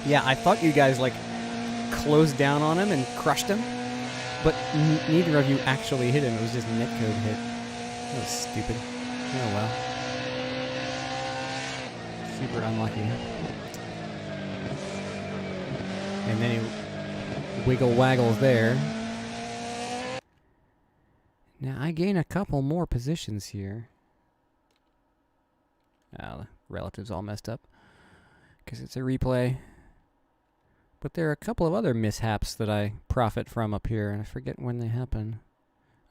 Yeah, I thought you guys, closed down on him and crushed him, but neither of you actually hit him. It was just netcode hit. That was stupid. Oh, well. Super unlucky. And then he wiggle-waggles there. Now, I gain a couple more positions here. Oh, relatives all messed up because it's a replay. But there are a couple of other mishaps that I profit from up here, and I forget when they happen.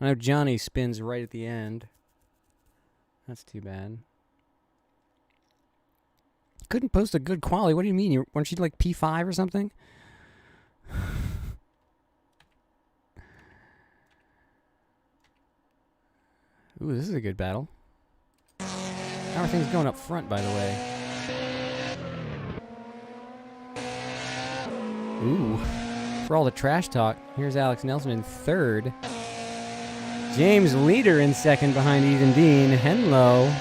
I know Johnny spins right at the end. That's too bad. Couldn't post a good quality. What do you mean? Weren't you like P5 or something? Ooh, this is a good battle. How are things going up front, by the way? Ooh. For all the trash talk, here's Alex Nelson in third. James Leader in second behind Ethan Dean. Henlo.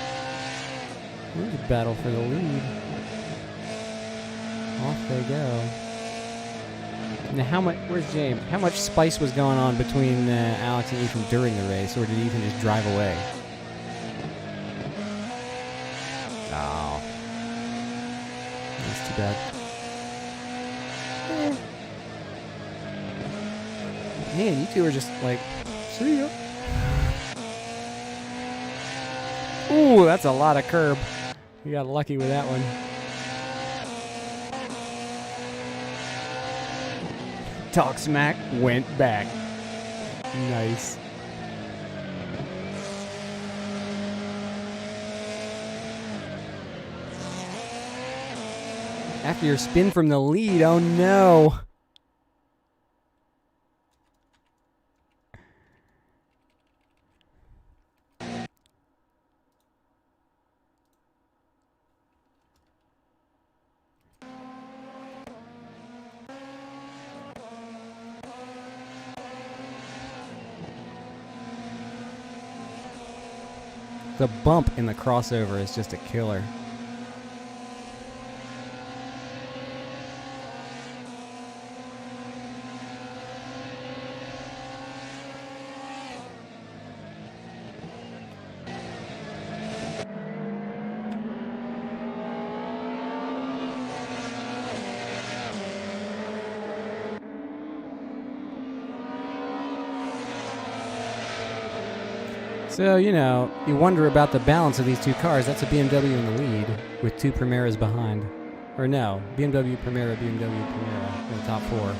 Here's a battle for the lead. Off they go. Now, where's James? How much spice was going on between Alex and Ethan during the race, or did Ethan just drive away? Oh. That's too bad. Man, you two are just like, see ya. Ooh, that's a lot of curb. You got lucky with that one. Talk smack, went back. Nice. After your spin from the lead, oh no. The bump in the crossover is just a killer. So, you know, you wonder about the balance of these two cars. That's a BMW in the lead with two Primeras behind. Or no, BMW Primera in the top four.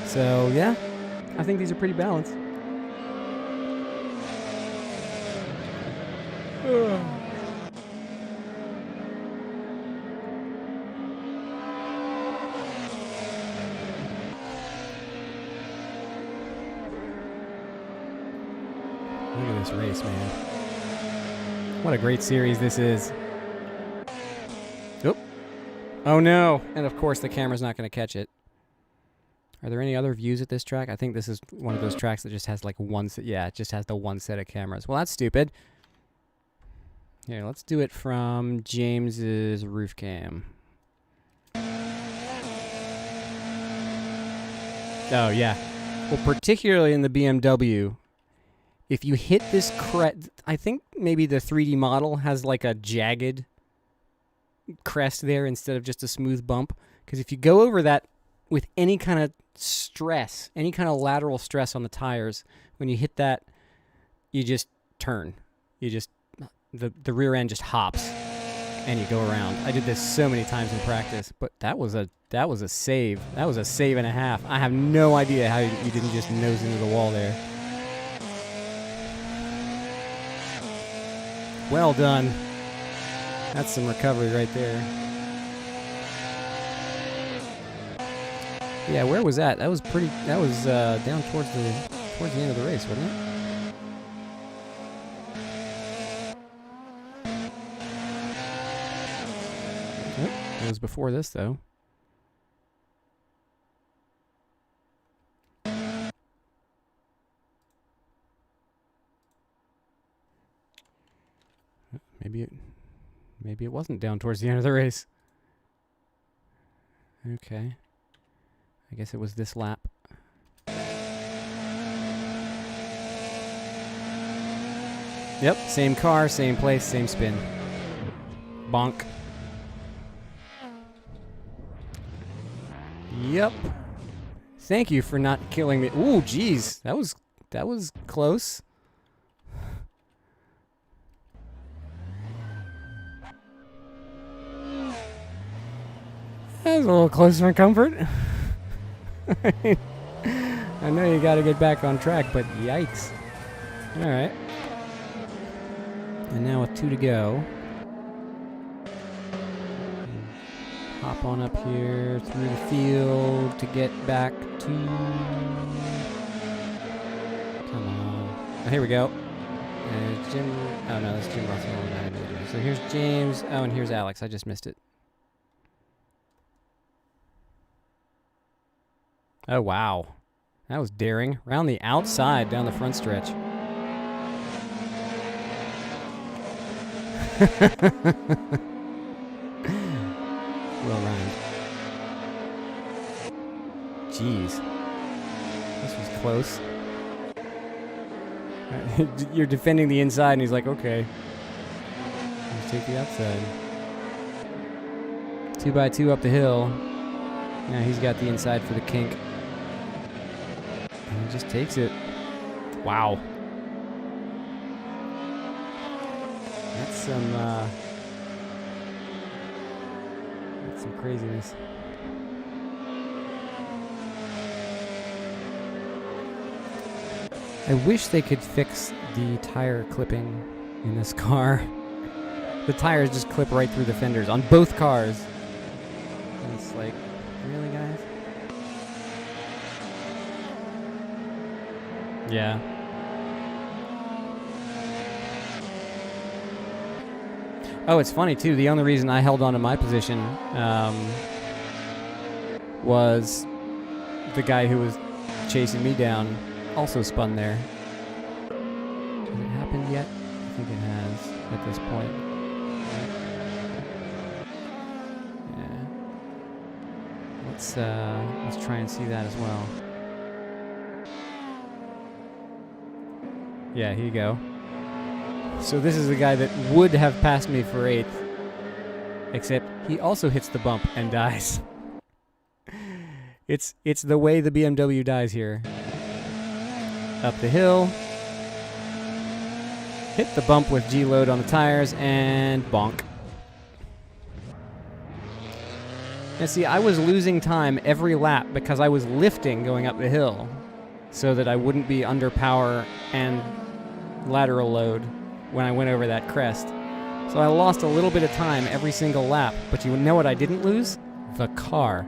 So, yeah, I think these are pretty balanced. Look at this race, man. What a great series this is. Oop. Oh no! And of course the camera's not going to catch it. Are there any other views at this track? I think this is one of those tracks that just has like one set. Yeah, it just has the one set of cameras. Well, that's stupid. Here, let's do it from James's roof cam. Oh, yeah. Well, particularly in the BMW, if you hit this crest, I think maybe the 3D model has like a jagged crest there instead of just a smooth bump. Because if you go over that with any kind of stress, any kind of lateral stress on the tires, when you hit that, you just turn. You just, the rear end just hops and you go around. I did this so many times in practice, but that was a save. That was a save and a half. I have no idea how you didn't just nose into the wall there. Well done. That's some recovery right there. Yeah, where was that? That was pretty. That was down towards the end of the race, wasn't it? Yep, it was before this though. Maybe it wasn't down towards the end of the race. Okay. I guess it was this lap. Yep, same car, same place, same spin. Bonk. Yep. Thank you for not killing me. Ooh, geez. That was close. was a little closer in comfort. I know you got to get back on track, but yikes. All right. And now with 2 to go. Hop on up here through the field to get back to... Come on. Oh, here we go. Jim... Oh, no, that's Jim Barcelona. So here's James. Oh, and here's Alex. I just missed it. Oh, wow. That was daring. Around the outside down the front stretch. Well rhymed. Jeez. This was close. You're defending the inside, and he's like, okay. Let's take the outside. 2x2 up the hill. Now he's got the inside for the kink. And he just takes it. Wow. That's some craziness. I wish they could fix the tire clipping in this car. The tires just clip right through the fenders on both cars. And it's like, really, guys? Yeah. Oh, it's funny, too. The only reason I held on to my position was the guy who was chasing me down also spun there. Has it happened yet? I think it has at this point. Yeah. Let's try and see that as well. Yeah, here you go. So this is the guy that would have passed me for 8th, except he also hits the bump and dies. It's the way the BMW dies here. Up the hill, hit the bump with G-load on the tires, and bonk. Now see, I was losing time every lap because I was lifting going up the hill so that I wouldn't be under power and lateral load when I went over that crest. So I lost a little bit of time every single lap, but you know what I didn't lose? The car.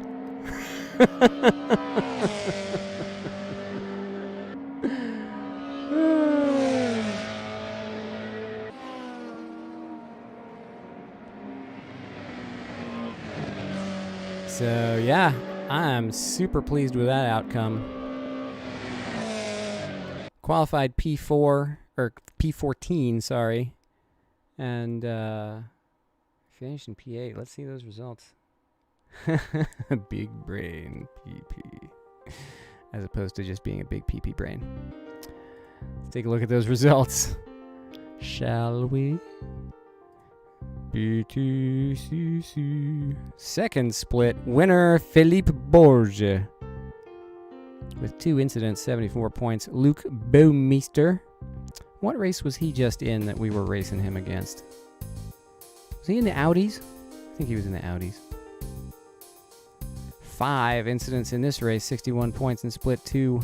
So yeah, I'm super pleased with that outcome. Qualified P4, or P14, sorry. And finished in P8. Let's see those results. Big brain PP. As opposed to just being a big PP brain. Let's take a look at those results. Shall we? BTCC. Second split winner, Philippe Borge. With 2 incidents, 74 points. Luc Baumeister. What race was he just in that we were racing him against? Was he in the Audis? I think he was in the Audis. 5 incidents in this race, 61 points in split 2.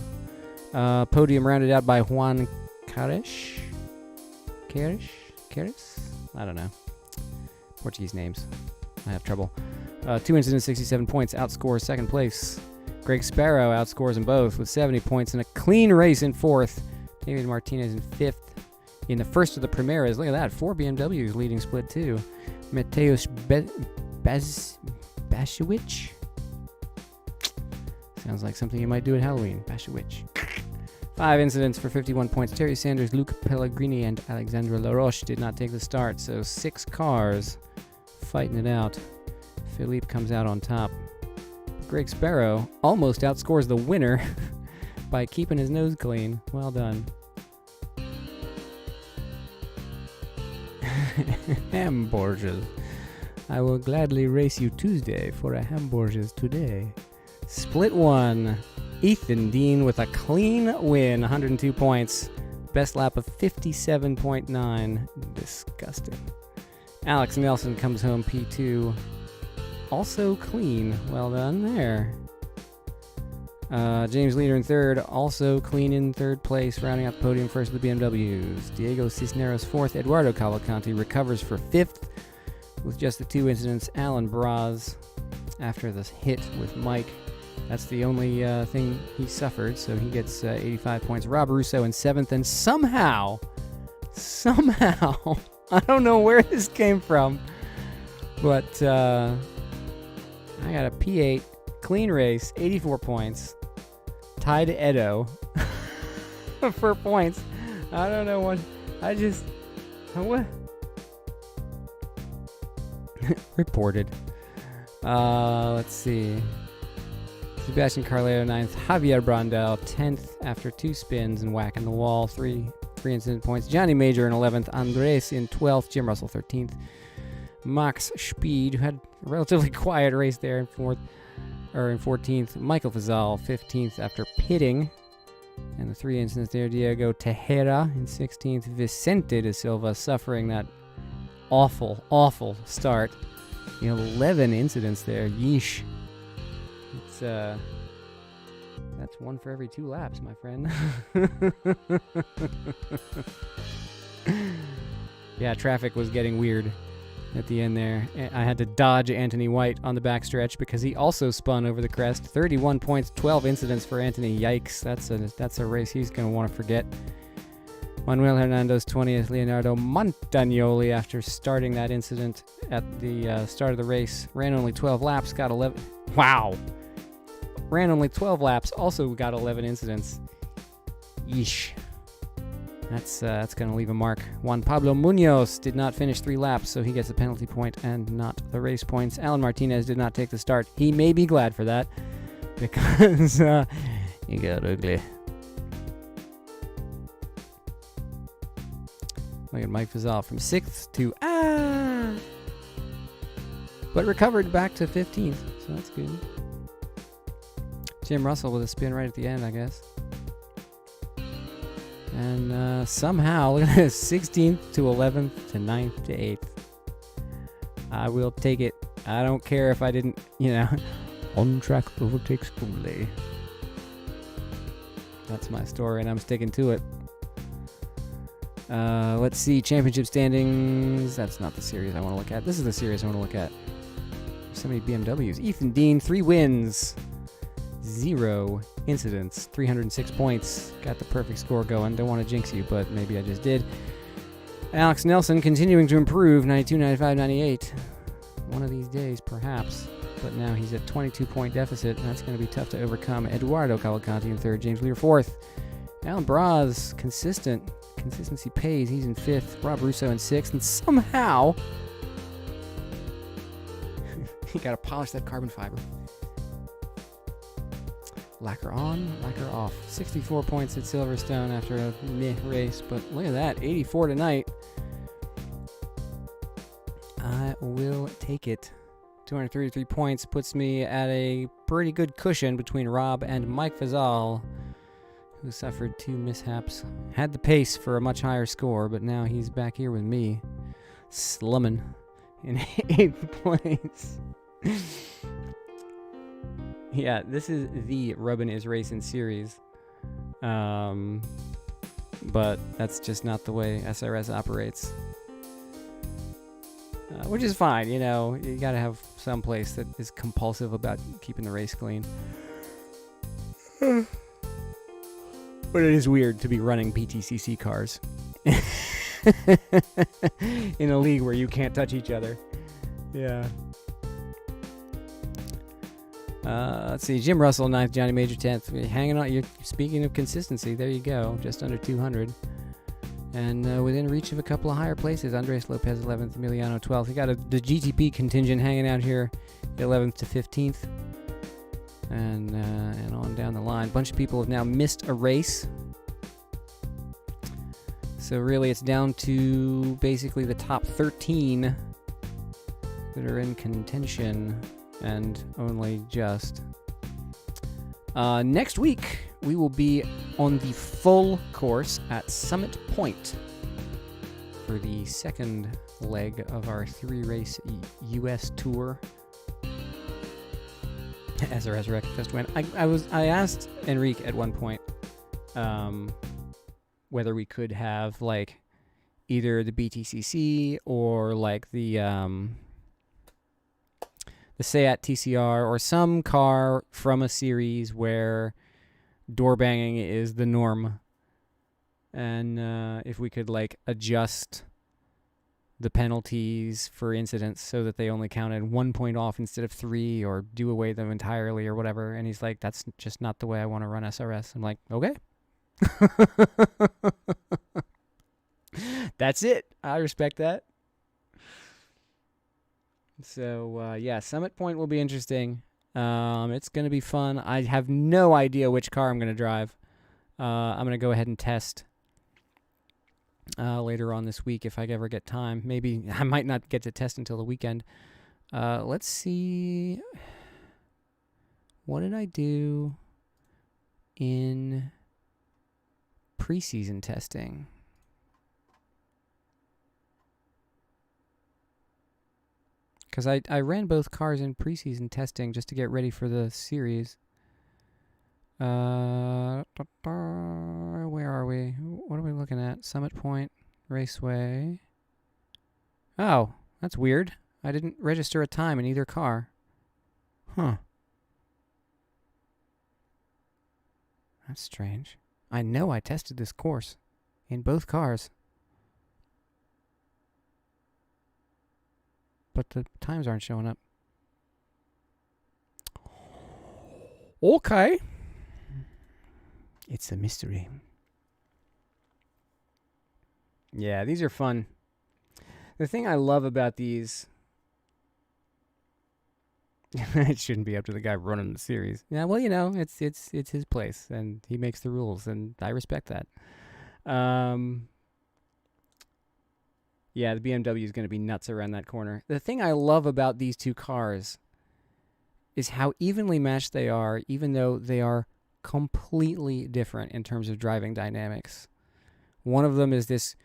Podium rounded out by Juan Cares? I don't know. Portuguese names. I have trouble. 2 incidents, 67 points. Outscores second place. Greg Sparrow outscores them both with 70 points in a clean race in 4th. David Martinez in 5th. In the first of the Primeras, look at that. 4 BMWs leading split 2. Mateusz Basiewicz. Sounds like something you might do at Halloween. Basiewicz. 5 incidents for 51 points. Terry Sanders, Luc Pellegrini, and Alexandre Laroche did not take the start, so 6 cars fighting it out. Philippe comes out on top. Greg Sparrow almost outscores the winner by keeping his nose clean. Well done. Hamburgers. I will gladly race you Tuesday for a hamburgers today. Split 1. Ethan Dean with a clean win, 102 points. Best lap of 57.9. Disgusting. Alex Nelson comes home P2. also clean. Well done there. James Leader in third, also clean in third place, rounding out the podium first with the BMWs. Diego Cisneros fourth. Eduardo Cavalcanti recovers for fifth with just the 2 incidents. Alan Braz, after this hit with Mike, that's the only thing he suffered, so he gets 85 points. Rob Russo in seventh, and somehow, I don't know where this came from, but I got a P8 clean race, 84 points, tied to Edo for points. I don't know what, what? Reported. Let's see. Sebastian Carlero 9th, Javier Brandel 10th after 2 spins and whacking the wall, 3 incident points. Johnny Major in 11th, Andres in 12th, Jim Russell 13th, Max Speed, who had a relatively quiet race there in 14th, Michael Fazal 15th after pitting, and the 3 incidents there. Diego Tejera in 16th, Vicente de Silva suffering that awful start. 11 incidents there. Yeesh. It's that's 1 for every 2 laps, my friend. Yeah, traffic was getting weird at the end there. I had to dodge Anthony White on the backstretch because he also spun over the crest. 31 points, 12 incidents for Anthony. Yikes, that's a race he's going to want to forget. Manuel Hernandez 20th, Leonardo Montagnoli, after starting that incident at the start of the race, ran only 12 laps, got 11. Wow! Ran only 12 laps, also got 11 incidents. Yeesh. That's going to leave a mark. Juan Pablo Munoz did not finish 3 laps, so he gets the penalty point and not the race points. Alan Martinez did not take the start. He may be glad for that, because he got ugly. Look at Mike Fazal from 6th to but recovered back to 15th, so that's good. Jim Russell with a spin right at the end, I guess. And somehow, look at this, 16th to 11th to 9th to 8th. I will take it. I don't care if I didn't, on track overtakes only. That's my story, and I'm sticking to it. Let's see, championship standings. That's not the series I want to look at. This is the series I want to look at. So many BMWs. Ethan Dean, 3 wins, 0 incidents, 306 points. Got the perfect score going. Don't want to jinx you, but maybe I just did. Alex Nelson continuing to improve, 92, 95, 98. One of these days, perhaps. But now he's at 22-point deficit, and that's going to be tough to overcome. Eduardo Cavalcanti in 3rd, James Lear 4th. Alan Braz, consistency pays. He's in 5th. Rob Russo in 6th. And somehow, you got to polish that carbon fiber. Lacquer on, lacquer off. 64 points at Silverstone after a meh race. But look at that, 84 tonight. I will take it. 233 points puts me at a pretty good cushion between Rob and Mike Fazal, who suffered 2 mishaps. Had the pace for a much higher score, but now he's back here with me, slumming in 8th place. Yeah, this is the Rubbin' Is Racing series. But that's just not the way SRS operates. Which is fine, you gotta have some place that is compulsive about keeping the race clean. But it is weird to be running BTCC cars in a league where you can't touch each other. Yeah. Let's see. Jim Russell, 9th. Johnny Major, 10th. Hanging on. You're speaking of consistency. There you go. Just under 200. And within reach of a couple of higher places. Andres Lopez, 11th. Emiliano, 12th. You got the GTP contingent hanging out here, 11th to 15th. And on down the line. A bunch of people have now missed a race. So really it's down to basically the top 13 that are in contention, and only just. Next week, we will be on the full course at Summit Point for the second leg of our 3-race U.S. tour. SRS record test win. I asked Enrique at one point whether we could have like either the BTCC or like the Seat TCR or some car from a series where door banging is the norm, and if we could like adjust the penalties for incidents so that they only counted 1 point off instead of 3, or do away them entirely or whatever. And he's like, that's just not the way I want to run SRS. I'm like, okay. That's it. I respect that. So, yeah, Summit Point will be interesting. It's going to be fun. I have no idea which car I'm going to drive. I'm going to go ahead and test later on this week if I ever get time. Maybe I might not get to test until the weekend. Let's see. What did I do in preseason testing? Because I ran both cars in preseason testing just to get ready for the series. Where are we? What are we looking at? Summit Point, Raceway. Oh, that's weird. I didn't register a time in either car. Huh. That's strange. I know I tested this course in both cars, but the times aren't showing up. Okay. It's a mystery. Yeah, these are fun. The thing I love about these... it shouldn't be up to the guy running the series. Yeah, well, you know, it's his place, and he makes the rules, and I respect that. Yeah, the BMW is going to be nuts around that corner. The thing I love about these two cars is how evenly matched they are, even though they are completely different in terms of driving dynamics. One of them is this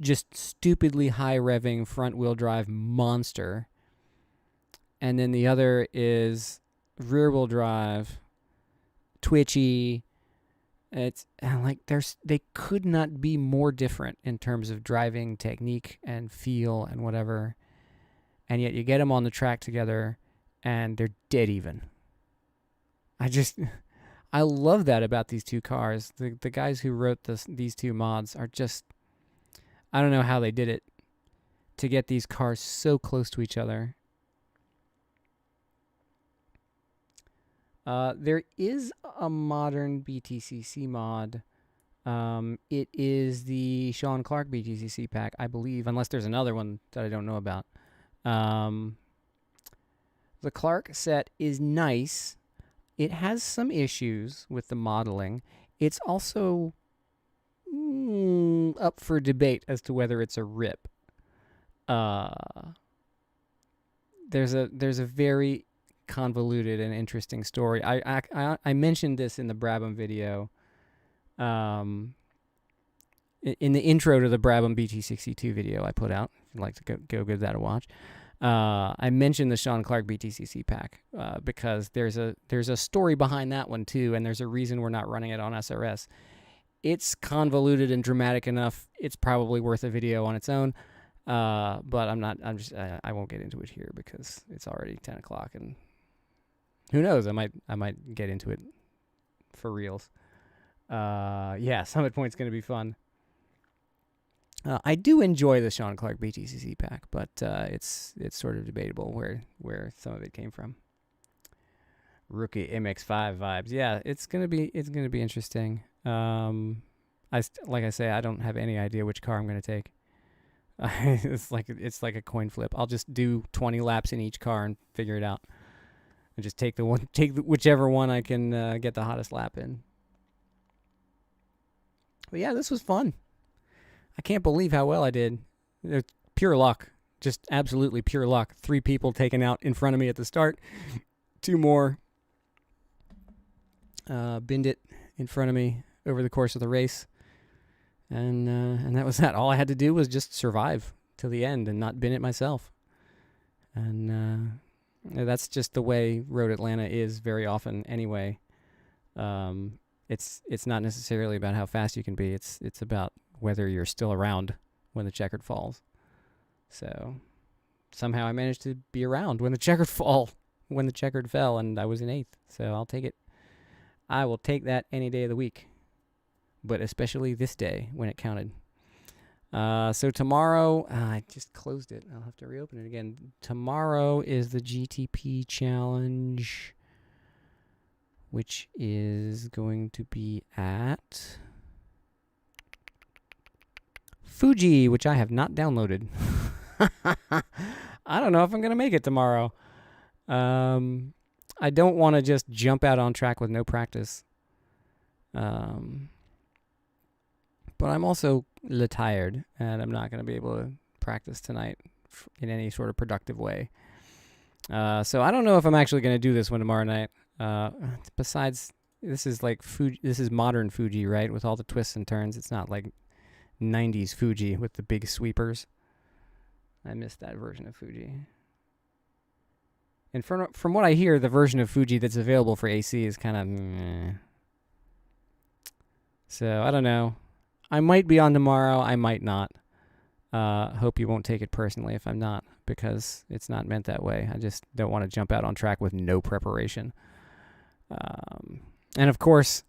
just stupidly high revving front wheel drive monster, and then the other is rear wheel drive, twitchy. It's like they could not be more different in terms of driving technique and feel and whatever, and yet you get them on the track together and they're dead even. I love that about these two cars. The guys who wrote these two mods are just, I don't know how they did it to get these cars so close to each other. There is a modern BTCC mod. It is the Sean Clark BTCC pack, I believe, unless there's another one that I don't know about. The Clark set is nice. It has some issues with the modeling. It's also up for debate as to whether it's a rip. There's a very convoluted and interesting story. I mentioned this in the Brabham video. In the intro to the Brabham BT62 video I put out. If you'd like to go give that a watch. I mentioned the Sean Clark BTCC pack because there's a story behind that one too, and there's a reason we're not running it on SRS. It's convoluted and dramatic enough. It's probably worth a video on its own. But I won't get into it here because it's already 10 o'clock, and who knows? I might get into it for reals. Yeah, Summit Point's going to be fun. I do enjoy the Sean Clark BTCC pack, but it's sort of debatable where some of it came from. Rookie MX5 vibes. Yeah, it's gonna be interesting. Like I say, I don't have any idea which car I'm gonna take. It's like a coin flip. I'll just do 20 laps in each car and figure it out, and just take whichever one I can get the hottest lap in. But yeah, this was fun. I can't believe how well I did. It's pure luck. Just absolutely pure luck. 3 people taken out in front of me at the start. 2 more binned it in front of me over the course of the race. And that was that. All I had to do was just survive till the end and not bin it myself. And That's just the way Road Atlanta is very often anyway. It's not necessarily about how fast you can be. It's about whether you're still around when the checkered falls. So somehow I managed to be around when the checkered fell, and I was in 8th. So I'll take it. I will take that any day of the week, but especially this day when it counted. So tomorrow, I just closed it. I'll have to reopen it again. Tomorrow is the GTP challenge, which is going to be at Fuji, which I have not downloaded. I don't know if I'm going to make it tomorrow. I don't want to just jump out on track with no practice. But I'm also tired, and I'm not going to be able to practice tonight in any sort of productive way. So I don't know if I'm actually going to do this one tomorrow night. Besides, this is like Fuji, this is modern Fuji, right? With all the twists and turns. It's not like 90s Fuji with the big sweepers. I missed that version of Fuji. And from what I hear, the version of Fuji that's available for AC is kind of meh. So I don't know. I might be on tomorrow. I might not. Hope you won't take it personally if I'm not, because it's not meant that way. I just don't want to jump out on track with no preparation. And of course,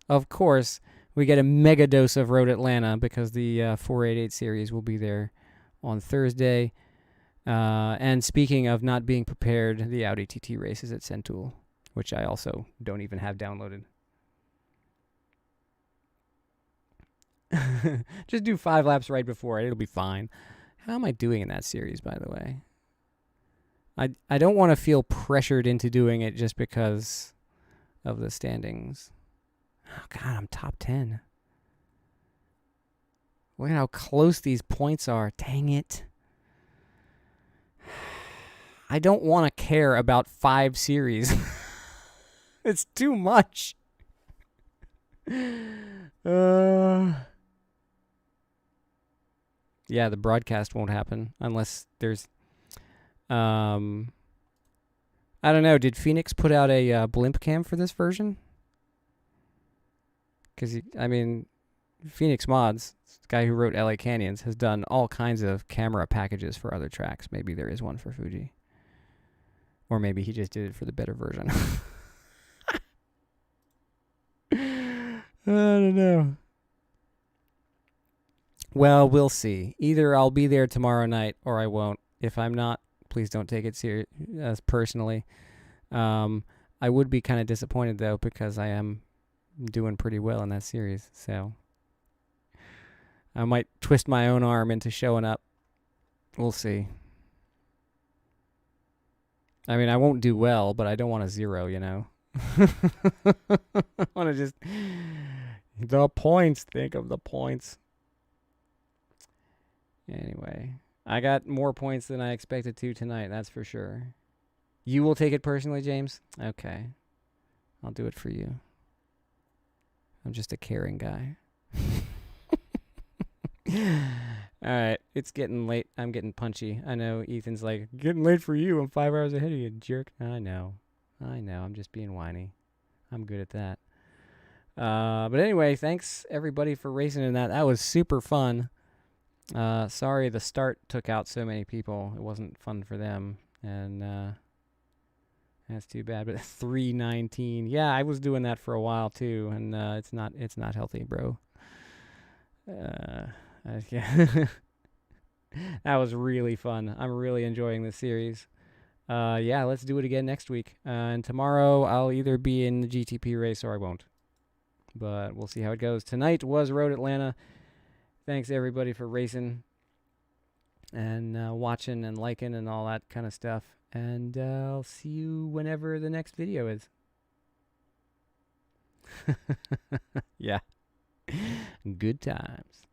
we get a mega dose of Road Atlanta because the 488 series will be there on Thursday. And speaking of not being prepared, the Audi TT race is at Sentul, which I also don't even have downloaded. Just do 5 laps right before it. It'll be fine. How am I doing in that series, by the way? I don't want to feel pressured into doing it just because of the standings. Oh, God, I'm top 10. Look at how close these points are. Dang it. I don't want to care about 5 series. It's too much. Yeah, the broadcast won't happen unless there's... I don't know. Did Phoenix put out a blimp cam for this version? Because, Phoenix Mods, the guy who wrote LA Canyons, has done all kinds of camera packages for other tracks. Maybe there is one for Fuji. Or maybe he just did it for the better version. I don't know. Well, we'll see. Either I'll be there tomorrow night or I won't. If I'm not, please don't take it personally. I would be kind of disappointed, though, because I am doing pretty well in that series. So I might twist my own arm into showing up. We'll see. I won't do well, but I don't want a 0, you know. I want to just... The points. Think of the points. Anyway, I got more points than I expected to tonight, that's for sure. You will take it personally, James? Okay. I'll do it for you. I'm just a caring guy. All right, it's getting late. I'm getting punchy. I know Ethan's like, getting late for you. I'm 5 hours ahead of you, jerk. I know. I'm just being whiny. I'm good at that. But anyway, thanks everybody for racing in that. That was super fun. Sorry the start took out so many people. It wasn't fun for them. And that's too bad. But 3:19. Yeah, I was doing that for a while too, and it's not healthy, bro. Yeah. That was really fun. I'm really enjoying this series. Yeah, let's do it again next week. And tomorrow I'll either be in the GTP race or I won't. But we'll see how it goes. Tonight was Road Atlanta. Thanks everybody for racing and watching and liking and all that kind of stuff. And I'll see you whenever the next video is. Yeah. Good times.